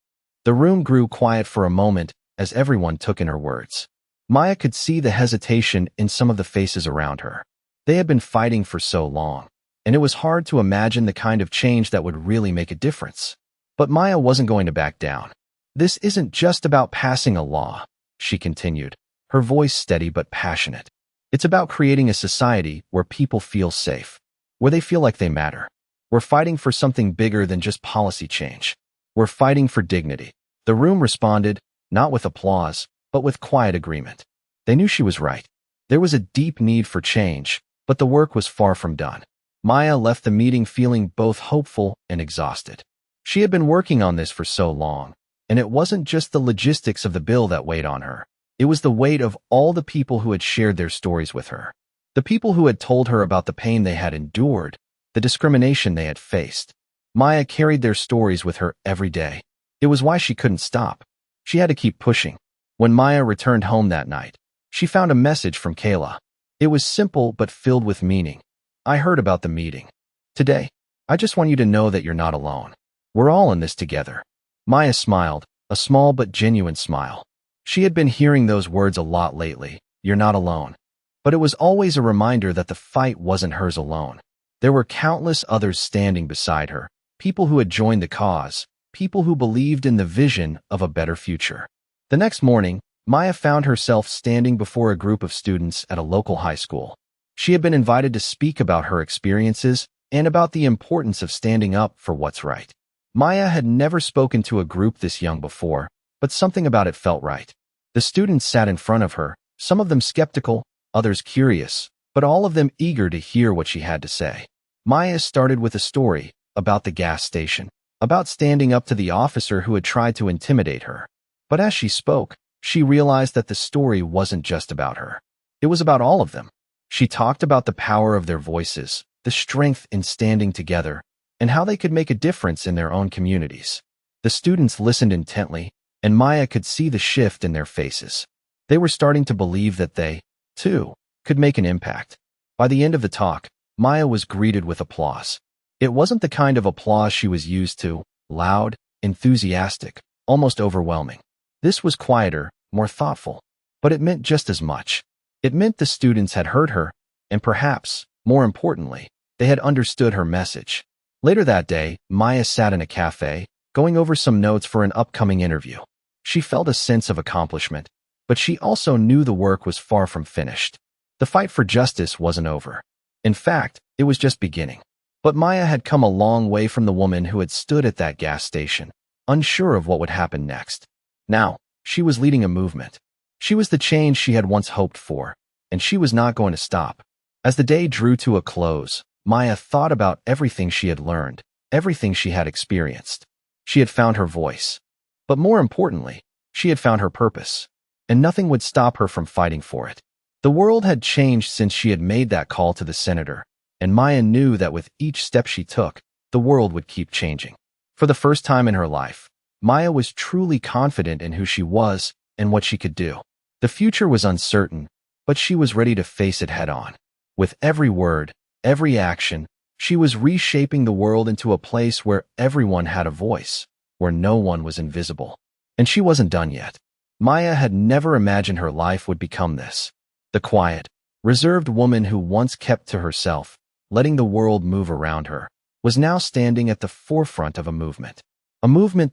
The room grew quiet for a moment as everyone took in her words. Maya could see the hesitation in some of the faces around her. They had been fighting for so long, and it was hard to imagine the kind of change that would really make a difference. But Maya wasn't going to back down. This isn't just about passing a law, she continued, her voice steady but passionate. It's about creating a society where people feel safe, where they feel like they matter. We're fighting for something bigger than just policy change. We're fighting for dignity. The room responded, not with applause, but with quiet agreement. They knew she was right. There was a deep need for change, but the work was far from done. Maya left the meeting feeling both hopeful and exhausted. She had been working on this for so long, and it wasn't just the logistics of the bill that weighed on her. It was the weight of all the people who had shared their stories with her. The people who had told her about the pain they had endured, the discrimination they had faced. Maya carried their stories with her every day. It was why she couldn't stop. She had to keep pushing. When Maya returned home that night, she found a message from Kayla. It was simple but filled with meaning. I heard about the meeting. Today, I just want you to know that you're not alone. We're all in this together. Maya smiled, a small but genuine smile. She had been hearing those words a lot lately, you're not alone. But it was always a reminder that the fight wasn't hers alone. There were countless others standing beside her, people who had joined the cause, people who believed in the vision of a better future. The next morning, Maya found herself standing before a group of students at a local high school. She had been invited to speak about her experiences and about the importance of standing up for what's right. Maya had never spoken to a group this young before, but something about it felt right. The students sat in front of her, some of them skeptical, others curious, but all of them eager to hear what she had to say. Maya started with a story about the gas station, about standing up to the officer who had tried to intimidate her. But as she spoke, she realized that the story wasn't just about her. It was about all of them. She talked about the power of their voices, the strength in standing together, and how they could make a difference in their own communities. The students listened intently, and Maya could see the shift in their faces. They were starting to believe that they, too, could make an impact. By the end of the talk, Maya was greeted with applause. It wasn't the kind of applause she was used to, loud, enthusiastic, almost overwhelming. This was quieter, more thoughtful, but it meant just as much. It meant the students had heard her, and perhaps, more importantly, they had understood her message. Later that day, Maya sat in a cafe, going over some notes for an upcoming interview. She felt a sense of accomplishment, but she also knew the work was far from finished. The fight for justice wasn't over. In fact, it was just beginning. But Maya had come a long way from the woman who had stood at that gas station, unsure of what would happen next. Now, She was leading a movement. She was the change she had once hoped for, and she was not going to stop. As the day drew to a close, Maya thought about everything she had learned, everything she had experienced. She had found her voice. But more importantly, she had found her purpose, and nothing would stop her from fighting for it. The world had changed since she had made that call to the senator, and Maya knew that with each step she took, the world would keep changing. For the first time in her life, Maya was truly confident in who she was and what she could do. The future was uncertain, but she was ready to face it head-on. With every word, every action, she was reshaping the world into a place where everyone had a voice, where no one was invisible. And she wasn't done yet. Maya had never imagined her life would become this. The quiet, reserved woman who once kept to herself, letting the world move around her, was now standing at the forefront of a movement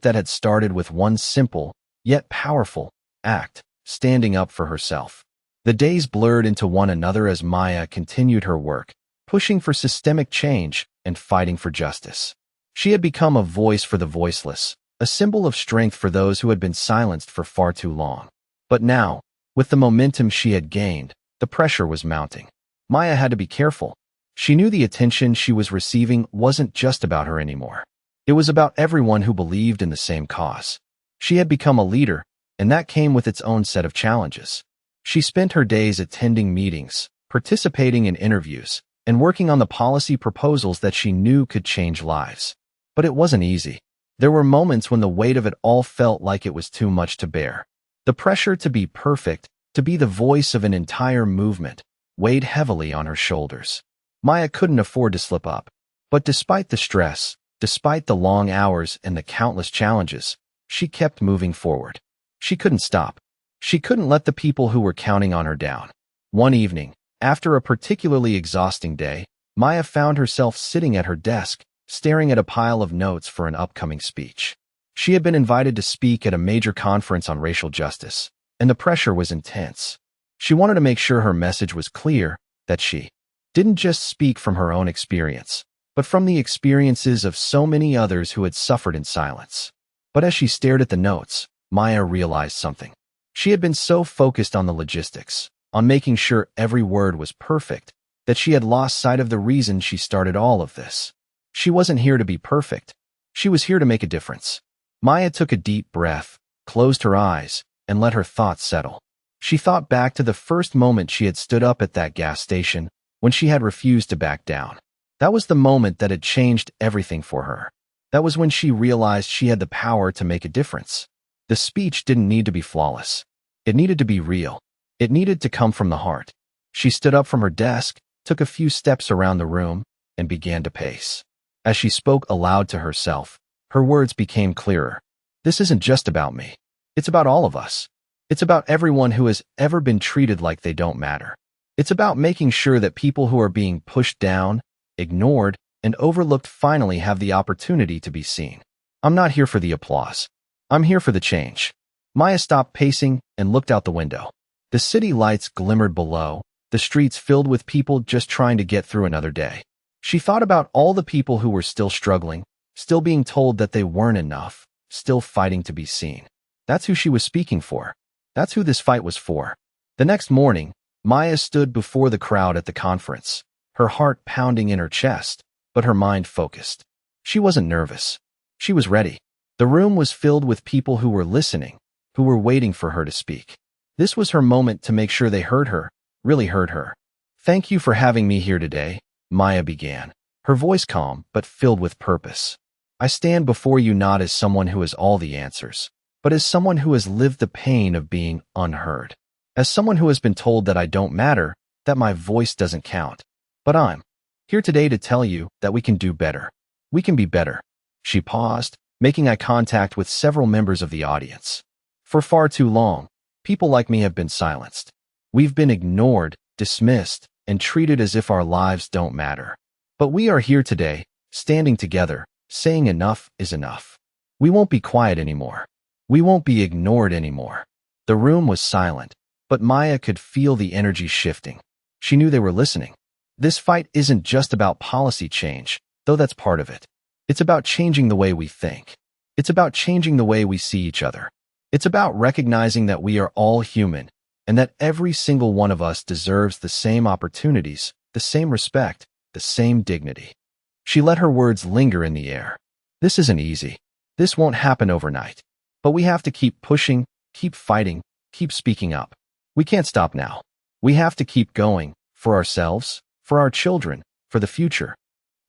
that had started with one simple, yet powerful, act, standing up for herself. The days blurred into one another as Maya continued her work, pushing for systemic change and fighting for justice. She had become a voice for the voiceless, a symbol of strength for those who had been silenced for far too long. But now, with the momentum she had gained, the pressure was mounting. Maya had to be careful. She knew the attention she was receiving wasn't just about her anymore. It was about everyone who believed in the same cause. She had become a leader, and that came with its own set of challenges. She spent her days attending meetings, participating in interviews, and working on the policy proposals that she knew could change lives. But it wasn't easy. There were moments when the weight of it all felt like it was too much to bear. The pressure to be perfect, to be the voice of an entire movement, weighed heavily on her shoulders. Maya couldn't afford to slip up. But despite the stress, despite the long hours and the countless challenges, she kept moving forward. She couldn't stop. She couldn't let the people who were counting on her down. One evening, after a particularly exhausting day, Maya found herself sitting at her desk, staring at a pile of notes for an upcoming speech. She had been invited to speak at a major conference on racial justice, and the pressure was intense. She wanted to make sure her message was clear, that she didn't just speak from her own experience, but from the experiences of so many others who had suffered in silence. But as she stared at the notes, Maya realized something. She had been so focused on the logistics, on making sure every word was perfect, that she had lost sight of the reason she started all of this. She wasn't here to be perfect. She was here to make a difference. Maya took a deep breath, closed her eyes, and let her thoughts settle. She thought back to the first moment she had stood up at that gas station, when she had refused to back down. That was the moment that had changed everything for her. That was when she realized she had the power to make a difference. The speech didn't need to be flawless. It needed to be real. It needed to come from the heart. She stood up from her desk, took a few steps around the room, and began to pace. As she spoke aloud to herself, her words became clearer. This isn't just about me. It's about all of us. It's about everyone who has ever been treated like they don't matter. It's about making sure that people who are being pushed down, ignored, and overlooked finally have the opportunity to be seen. I'm not here for the applause. I'm here for the change. Maya stopped pacing and looked out the window. The city lights glimmered below, the streets filled with people just trying to get through another day. She thought about all the people who were still struggling, still being told that they weren't enough, still fighting to be seen. That's who she was speaking for. That's who this fight was for. The next morning, Maya stood before the crowd at the conference, her heart pounding in her chest, but her mind focused. She wasn't nervous. She was ready. The room was filled with people who were listening, who were waiting for her to speak. This was her moment to make sure they heard her, really heard her. Thank you for having me here today, Maya began, her voice calm but filled with purpose. I stand before you not as someone who has all the answers, but as someone who has lived the pain of being unheard. As someone who has been told that I don't matter, that my voice doesn't count. But I'm here today to tell you that we can do better. We can be better. She paused, making eye contact with several members of the audience. For far too long, people like me have been silenced. We've been ignored, dismissed, and treated as if our lives don't matter. But we are here today, standing together, saying enough is enough. We won't be quiet anymore. We won't be ignored anymore. The room was silent, but Maya could feel the energy shifting. She knew they were listening. This fight isn't just about policy change, though that's part of it. It's about changing the way we think. It's about changing the way we see each other. It's about recognizing that we are all human and that every single one of us deserves the same opportunities, the same respect, the same dignity. She let her words linger in the air. This isn't easy. This won't happen overnight. But we have to keep pushing, keep fighting, keep speaking up. We can't stop now. We have to keep going, for ourselves, for our children, for the future.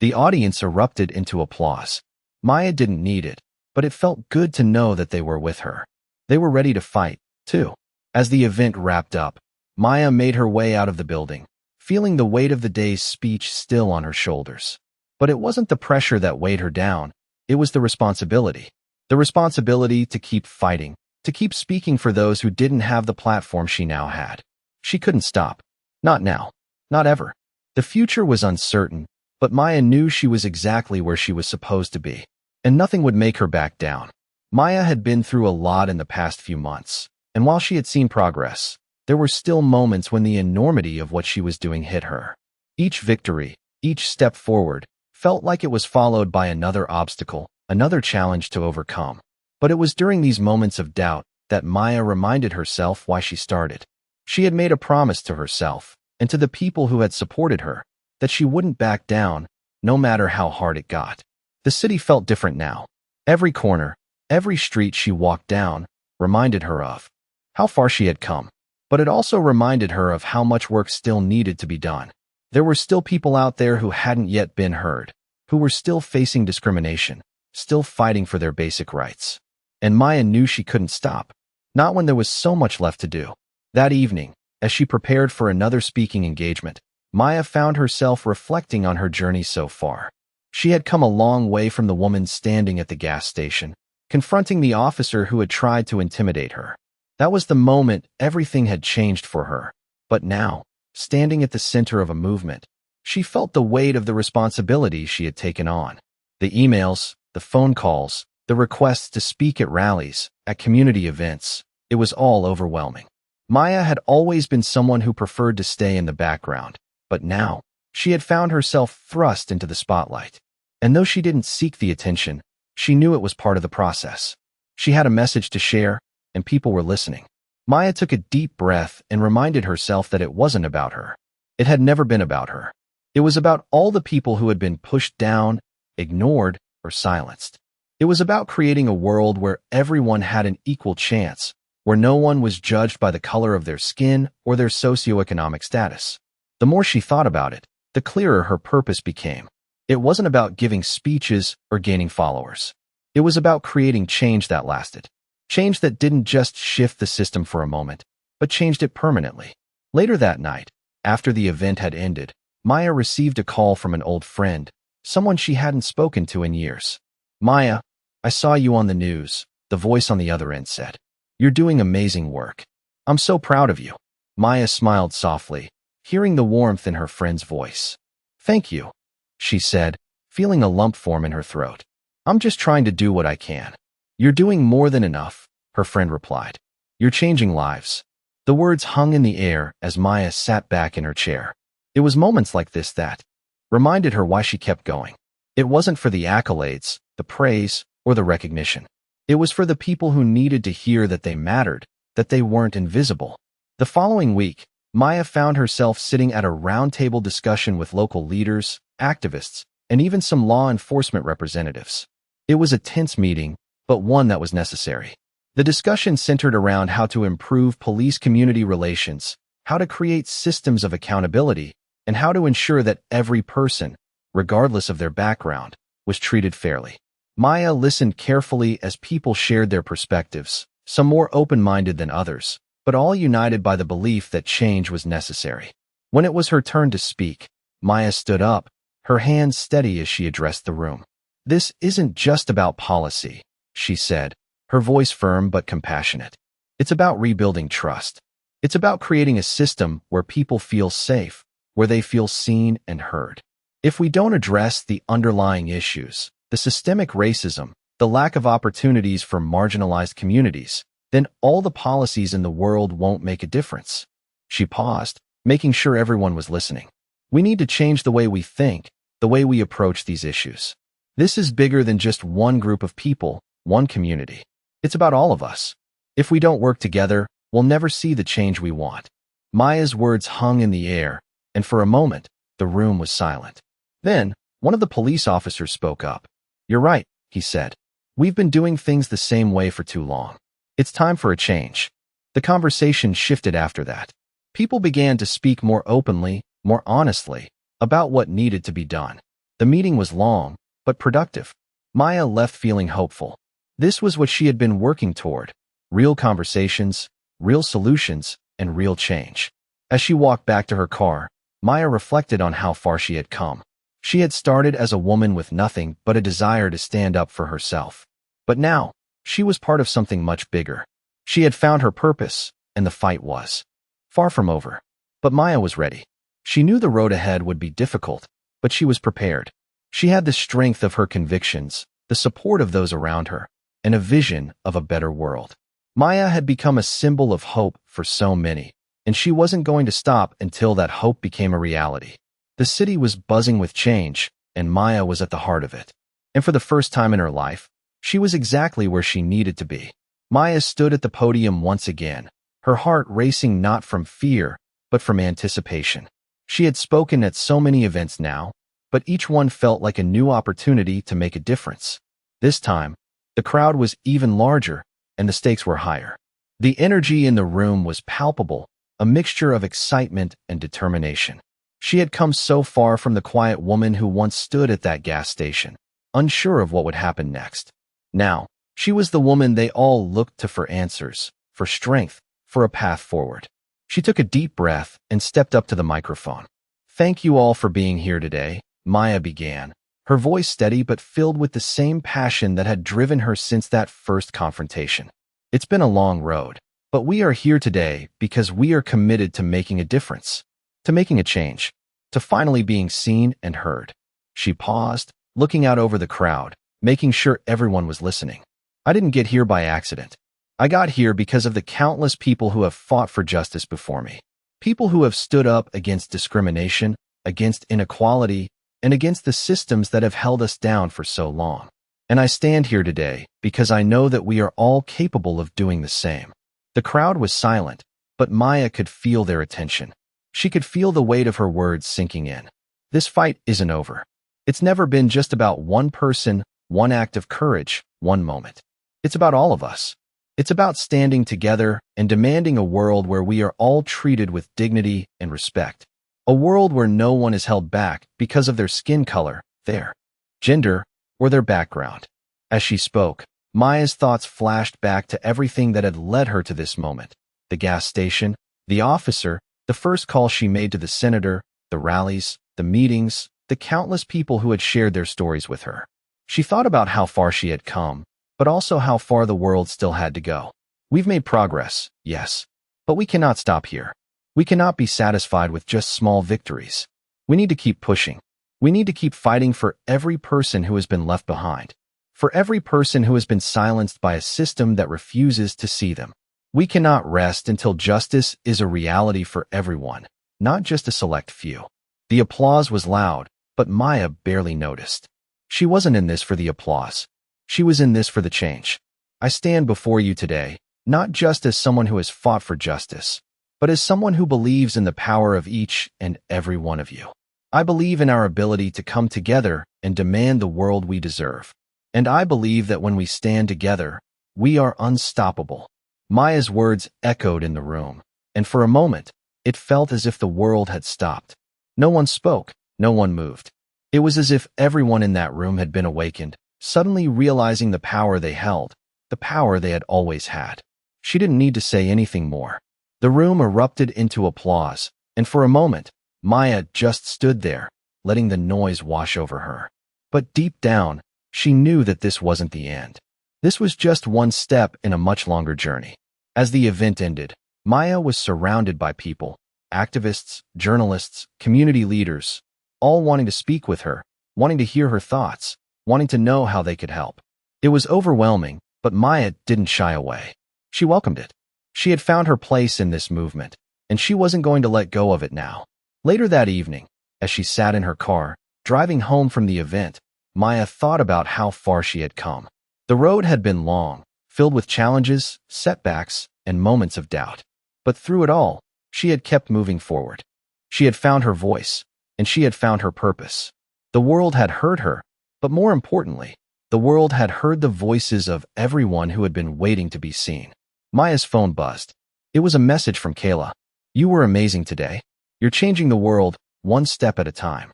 The audience erupted into applause. Maya didn't need it, but it felt good to know that they were with her. They were ready to fight, too. As the event wrapped up, Maya made her way out of the building, feeling the weight of the day's speech still on her shoulders. But it wasn't the pressure that weighed her down, it was the responsibility. The responsibility to keep fighting, to keep speaking for those who didn't have the platform she now had. She couldn't stop. Not now. Not ever. The future was uncertain, but Maya knew she was exactly where she was supposed to be, and nothing would make her back down. Maya had been through a lot in the past few months, and while she had seen progress, there were still moments when the enormity of what she was doing hit her. Each victory, each step forward, felt like it was followed by another obstacle, another challenge to overcome. But it was during these moments of doubt that Maya reminded herself why she started. She had made a promise to herself, and to the people who had supported her, that she wouldn't back down, no matter how hard it got. The city felt different now. Every corner, every street she walked down, reminded her of how far she had come. But it also reminded her of how much work still needed to be done. There were still people out there who hadn't yet been heard, who were still facing discrimination, still fighting for their basic rights. And Maya knew she couldn't stop, not when there was so much left to do. That evening, as she prepared for another speaking engagement, Maya found herself reflecting on her journey so far. She had come a long way from the woman standing at the gas station, confronting the officer who had tried to intimidate her. That was the moment everything had changed for her. But now, standing at the center of a movement, she felt the weight of the responsibility she had taken on. The emails, the phone calls, the requests to speak at rallies, at community events, it was all overwhelming. Maya had always been someone who preferred to stay in the background, but now, she had found herself thrust into the spotlight. And though she didn't seek the attention, she knew it was part of the process. She had a message to share, and people were listening. Maya took a deep breath and reminded herself that it wasn't about her. It had never been about her. It was about all the people who had been pushed down, ignored, or silenced. It was about creating a world where everyone had an equal chance, where no one was judged by the color of their skin or their socioeconomic status. The more she thought about it, the clearer her purpose became. It wasn't about giving speeches or gaining followers. It was about creating change that lasted. Change that didn't just shift the system for a moment, but changed it permanently. Later that night, after the event had ended, Maya received a call from an old friend, someone she hadn't spoken to in years. "Maya, I saw you on the news," the voice on the other end said. "You're doing amazing work. I'm so proud of you." Maya smiled softly, hearing the warmth in her friend's voice. "Thank you," she said, feeling a lump form in her throat. "I'm just trying to do what I can." "You're doing more than enough," her friend replied. "You're changing lives." The words hung in the air as Maya sat back in her chair. It was moments like this that reminded her why she kept going. It wasn't for the accolades, the praise, or the recognition. It was for the people who needed to hear that they mattered, that they weren't invisible. The following week, Maya found herself sitting at a roundtable discussion with local leaders, activists, and even some law enforcement representatives. It was a tense meeting, but one that was necessary. The discussion centered around how to improve police-community relations, how to create systems of accountability, and how to ensure that every person, regardless of their background, was treated fairly. Maya listened carefully as people shared their perspectives, some more open-minded than others, but all united by the belief that change was necessary. When it was her turn to speak, Maya stood up, her hands steady as she addressed the room. "This isn't just about policy," she said, her voice firm but compassionate. "It's about rebuilding trust. It's about creating a system where people feel safe, where they feel seen and heard. If we don't address the underlying issues, the systemic racism, the lack of opportunities for marginalized communities, then all the policies in the world won't make a difference." She paused, making sure everyone was listening. "We need to change the way we think, the way we approach these issues. This is bigger than just one group of people, one community. It's about all of us." If we don't work together, we'll never see the change we want. Maya's words hung in the air, and for a moment, the room was silent. Then, one of the police officers spoke up. "You're right," he said. "We've been doing things the same way for too long. It's time for a change." The conversation shifted after that. People began to speak more openly, more honestly, about what needed to be done. The meeting was long, but productive. Maya left feeling hopeful. This was what she had been working toward: real conversations, real solutions, and real change. As she walked back to her car, Maya reflected on how far she had come. She had started as a woman with nothing but a desire to stand up for herself. But now, she was part of something much bigger. She had found her purpose, and the fight was far from over. But Maya was ready. She knew the road ahead would be difficult, but she was prepared. She had the strength of her convictions, the support of those around her, and a vision of a better world. Maya had become a symbol of hope for so many, and she wasn't going to stop until that hope became a reality. The city was buzzing with change, and Maya was at the heart of it. And for the first time in her life, she was exactly where she needed to be. Maya stood at the podium once again, her heart racing not from fear, but from anticipation. She had spoken at so many events now, but each one felt like a new opportunity to make a difference. This time, the crowd was even larger, and the stakes were higher. The energy in the room was palpable, a mixture of excitement and determination. She had come so far from the quiet woman who once stood at that gas station, unsure of what would happen next. Now, she was the woman they all looked to for answers, for strength, for a path forward. She took a deep breath and stepped up to the microphone. "Thank you all for being here today," Maya began, her voice steady but filled with the same passion that had driven her since that first confrontation. "It's been a long road, but we are here today because we are committed to making a difference, to making a change, to finally being seen and heard." She paused, looking out over the crowd, making sure everyone was listening. "I didn't get here by accident. I got here because of the countless people who have fought for justice before me. People who have stood up against discrimination, against inequality, and against the systems that have held us down for so long. And I stand here today because I know that we are all capable of doing the same." The crowd was silent, but Maya could feel their attention. She could feel the weight of her words sinking in. This fight isn't over. It's never been just about one person, one act of courage, one moment. It's about all of us. It's about standing together and demanding a world where we are all treated with dignity and respect. A world where no one is held back because of their skin color, their gender, or their background. As she spoke, Maya's thoughts flashed back to everything that had led her to this moment: the gas station, the officer, the first call she made to the senator, the rallies, the meetings, the countless people who had shared their stories with her. She thought about how far she had come, but also how far the world still had to go. We've made progress, yes, but we cannot stop here. We cannot be satisfied with just small victories. We need to keep pushing. We need to keep fighting for every person who has been left behind, for every person who has been silenced by a system that refuses to see them. We cannot rest until justice is a reality for everyone, not just a select few. The applause was loud, but Maya barely noticed. She wasn't in this for the applause. She was in this for the change. "I stand before you today, not just as someone who has fought for justice, but as someone who believes in the power of each and every one of you. I believe in our ability to come together and demand the world we deserve. And I believe that when we stand together, we are unstoppable." Maya's words echoed in the room, and for a moment, it felt as if the world had stopped. No one spoke, no one moved. It was as if everyone in that room had been awakened, suddenly realizing the power they held, the power they had always had. She didn't need to say anything more. The room erupted into applause, and for a moment, Maya just stood there, letting the noise wash over her. But deep down, she knew that this wasn't the end. This was just one step in a much longer journey. As the event ended, Maya was surrounded by people, activists, journalists, community leaders, all wanting to speak with her, wanting to hear her thoughts, wanting to know how they could help. It was overwhelming, but Maya didn't shy away. She welcomed it. She had found her place in this movement, and she wasn't going to let go of it now. Later that evening, as she sat in her car, driving home from the event, Maya thought about how far she had come. The road had been long, filled with challenges, setbacks, and moments of doubt. But through it all, she had kept moving forward. She had found her voice, and she had found her purpose. The world had heard her, but more importantly, the world had heard the voices of everyone who had been waiting to be seen. Maya's phone buzzed. It was a message from Kayla. "You were amazing today. You're changing the world, one step at a time."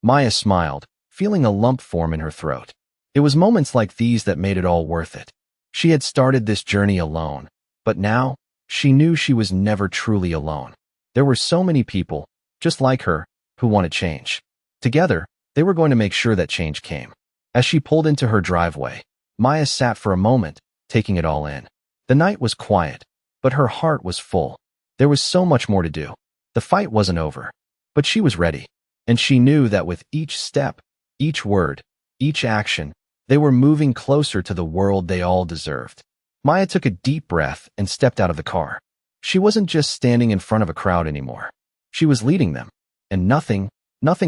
Maya smiled, feeling a lump form in her throat. It was moments like these that made it all worth it. She had started this journey alone, but now, she knew she was never truly alone. There were so many people, just like her, who wanted change. Together, they were going to make sure that change came. As she pulled into her driveway, Maya sat for a moment, taking it all in. The night was quiet, but her heart was full. There was so much more to do. The fight wasn't over, but she was ready. And she knew that with each step, each word, each action, they were moving closer to the world they all deserved. Maya took a deep breath and stepped out of the car. She wasn't just standing in front of a crowd anymore. She was leading them, and nothing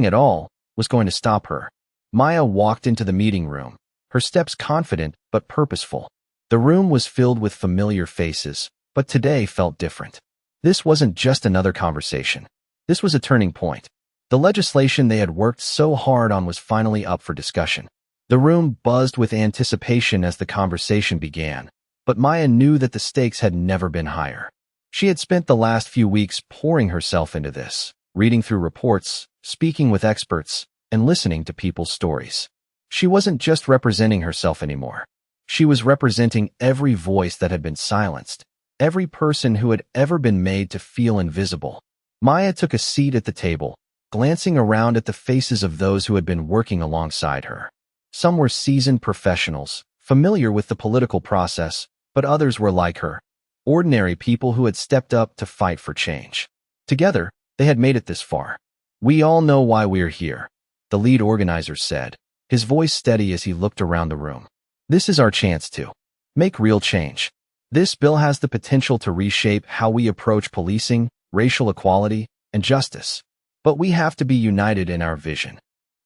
at all, was going to stop her. Maya walked into the meeting room, her steps confident but purposeful. The room was filled with familiar faces, but today felt different. This wasn't just another conversation. This was a turning point. The legislation they had worked so hard on was finally up for discussion. The room buzzed with anticipation as the conversation began, but Maya knew that the stakes had never been higher. She had spent the last few weeks pouring herself into this, reading through reports, speaking with experts, and listening to people's stories. She wasn't just representing herself anymore. She was representing every voice that had been silenced, every person who had ever been made to feel invisible. Maya took a seat at the table, glancing around at the faces of those who had been working alongside her. Some were seasoned professionals, familiar with the political process, but others were like her, ordinary people who had stepped up to fight for change. Together, they had made it this far. "We all know why we're here," the lead organizer said, his voice steady as he looked around the room. "This is our chance to make real change. This bill has the potential to reshape how we approach policing, racial equality, and justice. But we have to be united in our vision."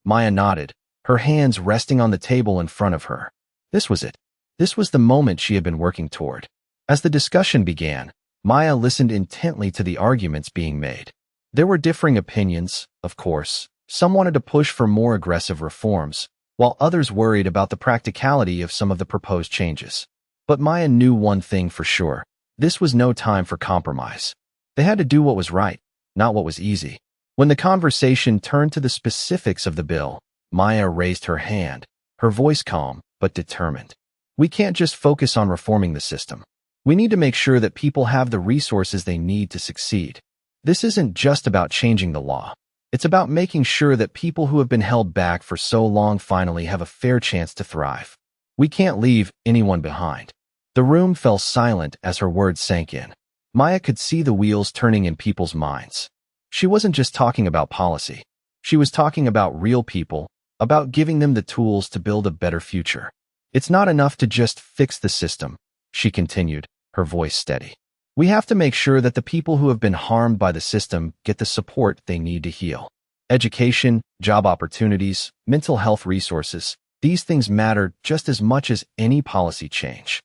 Maya nodded, her hands resting on the table in front of her. This was it. This was the moment she had been working toward. As the discussion began, Maya listened intently to the arguments being made. There were differing opinions, of course. Some wanted to push for more aggressive reforms, while others worried about the practicality of some of the proposed changes. But Maya knew one thing for sure. This was no time for compromise. They had to do what was right, not what was easy. When the conversation turned to the specifics of the bill, Maya raised her hand, her voice calm but determined. "We can't just focus on reforming the system. We need to make sure that people have the resources they need to succeed. This isn't just about changing the law. It's about making sure that people who have been held back for so long finally have a fair chance to thrive. We can't leave anyone behind." The room fell silent as her words sank in. Maya could see the wheels turning in people's minds. She wasn't just talking about policy. She was talking about real people, about giving them the tools to build a better future. "It's not enough to just fix the system," she continued, her voice steady. "We have to make sure that the people who have been harmed by the system get the support they need to heal. Education, job opportunities, mental health resources, these things matter just as much as any policy change."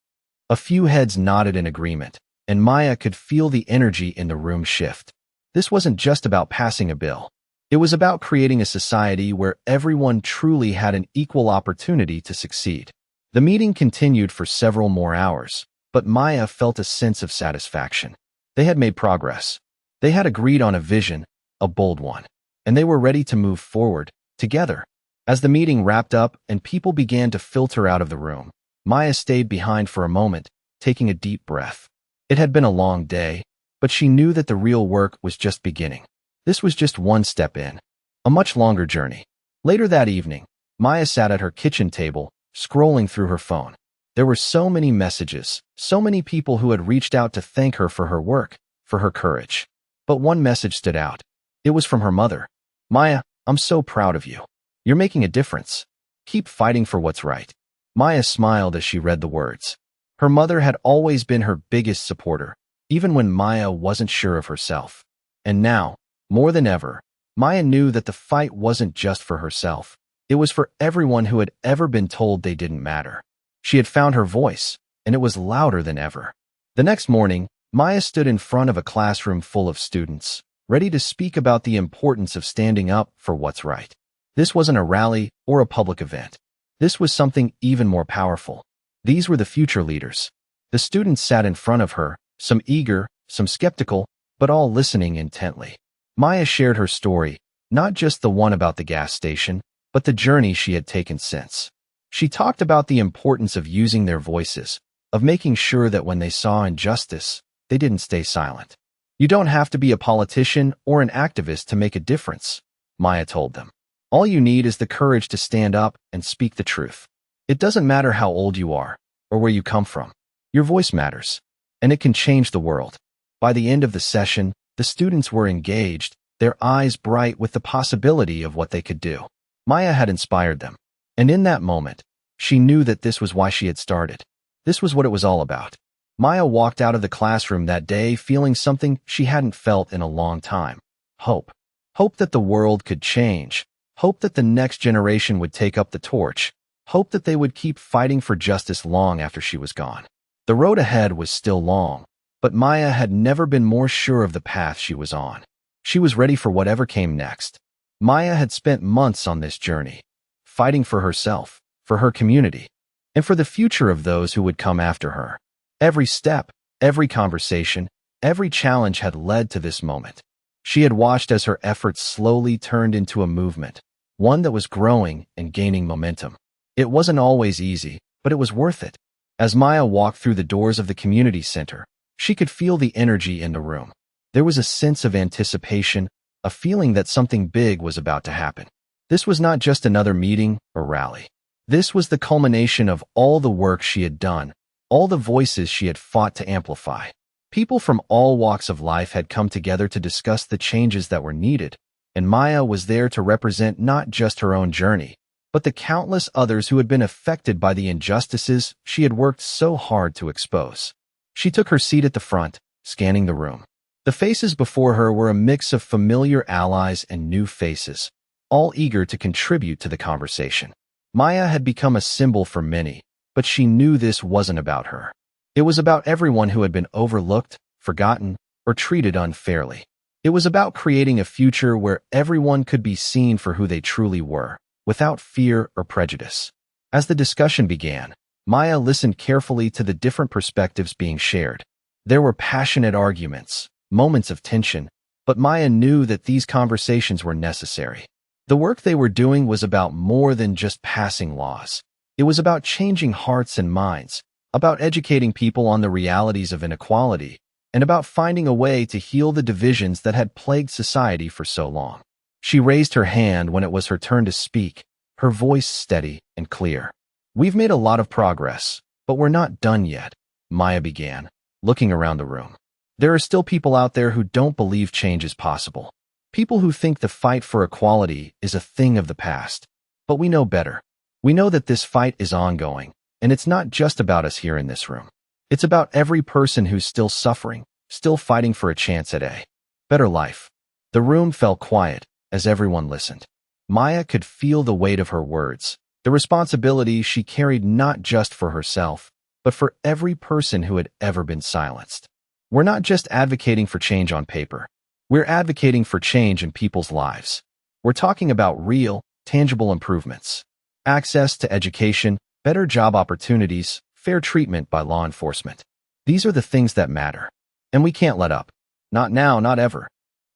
A few heads nodded in agreement, and Maya could feel the energy in the room shift. This wasn't just about passing a bill. It was about creating a society where everyone truly had an equal opportunity to succeed. The meeting continued for several more hours, but Maya felt a sense of satisfaction. They had made progress. They had agreed on a vision, a bold one, and they were ready to move forward, together. As the meeting wrapped up and people began to filter out of the room, Maya stayed behind for a moment, taking a deep breath. It had been a long day, but she knew that the real work was just beginning. This was just one step in a much longer journey. Later that evening, Maya sat at her kitchen table, scrolling through her phone. There were so many messages, so many people who had reached out to thank her for her work, for her courage. But one message stood out. It was from her mother. "Maya, I'm so proud of you. You're making a difference. Keep fighting for what's right." Maya smiled as she read the words. Her mother had always been her biggest supporter, even when Maya wasn't sure of herself. And now, more than ever, Maya knew that the fight wasn't just for herself. It was for everyone who had ever been told they didn't matter. She had found her voice, and it was louder than ever. The next morning, Maya stood in front of a classroom full of students, ready to speak about the importance of standing up for what's right. This wasn't a rally or a public event. This was something even more powerful. These were the future leaders. The students sat in front of her, some eager, some skeptical, but all listening intently. Maya shared her story, not just the one about the gas station, but the journey she had taken since. She talked about the importance of using their voices, of making sure that when they saw injustice, they didn't stay silent. You don't have to be a politician or an activist to make a difference, Maya told them. All you need is the courage to stand up and speak the truth. It doesn't matter how old you are or where you come from. Your voice matters, and it can change the world. By the end of the session, the students were engaged, their eyes bright with the possibility of what they could do. Maya had inspired them, and in that moment, she knew that this was why she had started. This was what it was all about. Maya walked out of the classroom that day feeling something she hadn't felt in a long time. Hope. Hope that the world could change. Hope that the next generation would take up the torch. Hope that they would keep fighting for justice long after she was gone. The road ahead was still long, but Maya had never been more sure of the path she was on. She was ready for whatever came next. Maya had spent months on this journey, fighting for herself, for her community, and for the future of those who would come after her. Every step, every conversation, every challenge had led to this moment. She had watched as her efforts slowly turned into a movement, one that was growing and gaining momentum. It wasn't always easy, but it was worth it. As Maya walked through the doors of the community center, she could feel the energy in the room. There was a sense of anticipation, a feeling that something big was about to happen. This was not just another meeting or rally. This was the culmination of all the work she had done, all the voices she had fought to amplify. People from all walks of life had come together to discuss the changes that were needed, and Maya was there to represent not just her own journey, but the countless others who had been affected by the injustices she had worked so hard to expose. She took her seat at the front, scanning the room. The faces before her were a mix of familiar allies and new faces, all eager to contribute to the conversation. Maya had become a symbol for many, but she knew this wasn't about her. It was about everyone who had been overlooked, forgotten, or treated unfairly. It was about creating a future where everyone could be seen for who they truly were, without fear or prejudice. As the discussion began, Maya listened carefully to the different perspectives being shared. There were passionate arguments, moments of tension, but Maya knew that these conversations were necessary. The work they were doing was about more than just passing laws. It was about changing hearts and minds, about educating people on the realities of inequality, and about finding a way to heal the divisions that had plagued society for so long. She raised her hand when it was her turn to speak, her voice steady and clear. "We've made a lot of progress, but we're not done yet," Maya began, looking around the room. "There are still people out there who don't believe change is possible. People who think the fight for equality is a thing of the past. But we know better. We know that this fight is ongoing, and it's not just about us here in this room. It's about every person who's still suffering, still fighting for a chance at a better life." The room fell quiet as everyone listened. Maya could feel the weight of her words, the responsibility she carried not just for herself, but for every person who had ever been silenced. We're not just advocating for change on paper. We're advocating for change in people's lives. We're talking about real, tangible improvements. Access to education, better job opportunities, fair treatment by law enforcement. These are the things that matter. And we can't let up. Not now, not ever.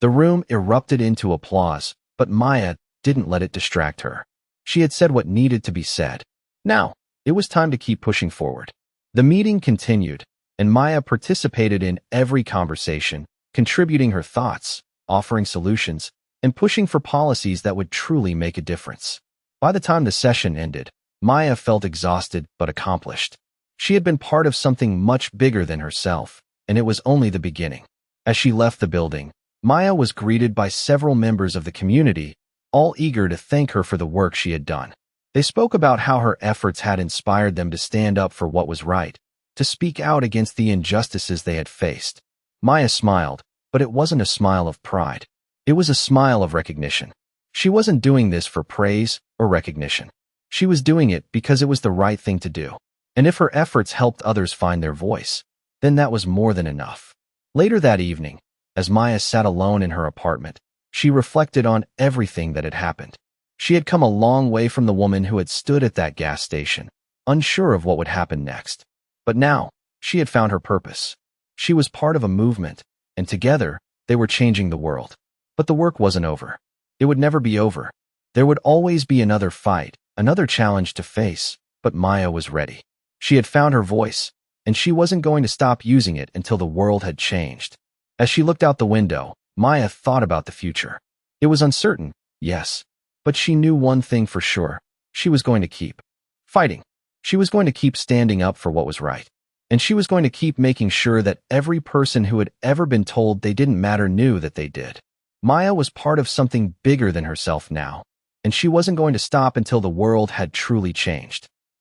The room erupted into applause, but Maya didn't let it distract her. She had said what needed to be said. Now, it was time to keep pushing forward. The meeting continued, and Maya participated in every conversation, contributing her thoughts, offering solutions, and pushing for policies that would truly make a difference. By the time the session ended, Maya felt exhausted but accomplished. She had been part of something much bigger than herself, and it was only the beginning. As she left the building, Maya was greeted by several members of the community, all eager to thank her for the work she had done. They spoke about how her efforts had inspired them to stand up for what was right, to speak out against the injustices they had faced. Maya smiled, but it wasn't a smile of pride. It was a smile of recognition. She wasn't doing this for praise or recognition. She was doing it because it was the right thing to do. And if her efforts helped others find their voice, then that was more than enough. Later that evening, as Maya sat alone in her apartment, she reflected on everything that had happened. She had come a long way from the woman who had stood at that gas station, unsure of what would happen next. But now, she had found her purpose. She was part of a movement, and together, they were changing the world. But the work wasn't over. It would never be over. There would always be another fight, another challenge to face, but Maya was ready. She had found her voice, and she wasn't going to stop using it until the world had changed. As she looked out the window, Maya thought about the future. It was uncertain, yes, but she knew one thing for sure. She was going to keep fighting. She was going to keep standing up for what was right. And she was going to keep making sure that every person who had ever been told they didn't matter knew that they did. Maya was part of something bigger than herself now, and she wasn't going to stop until the world had truly changed.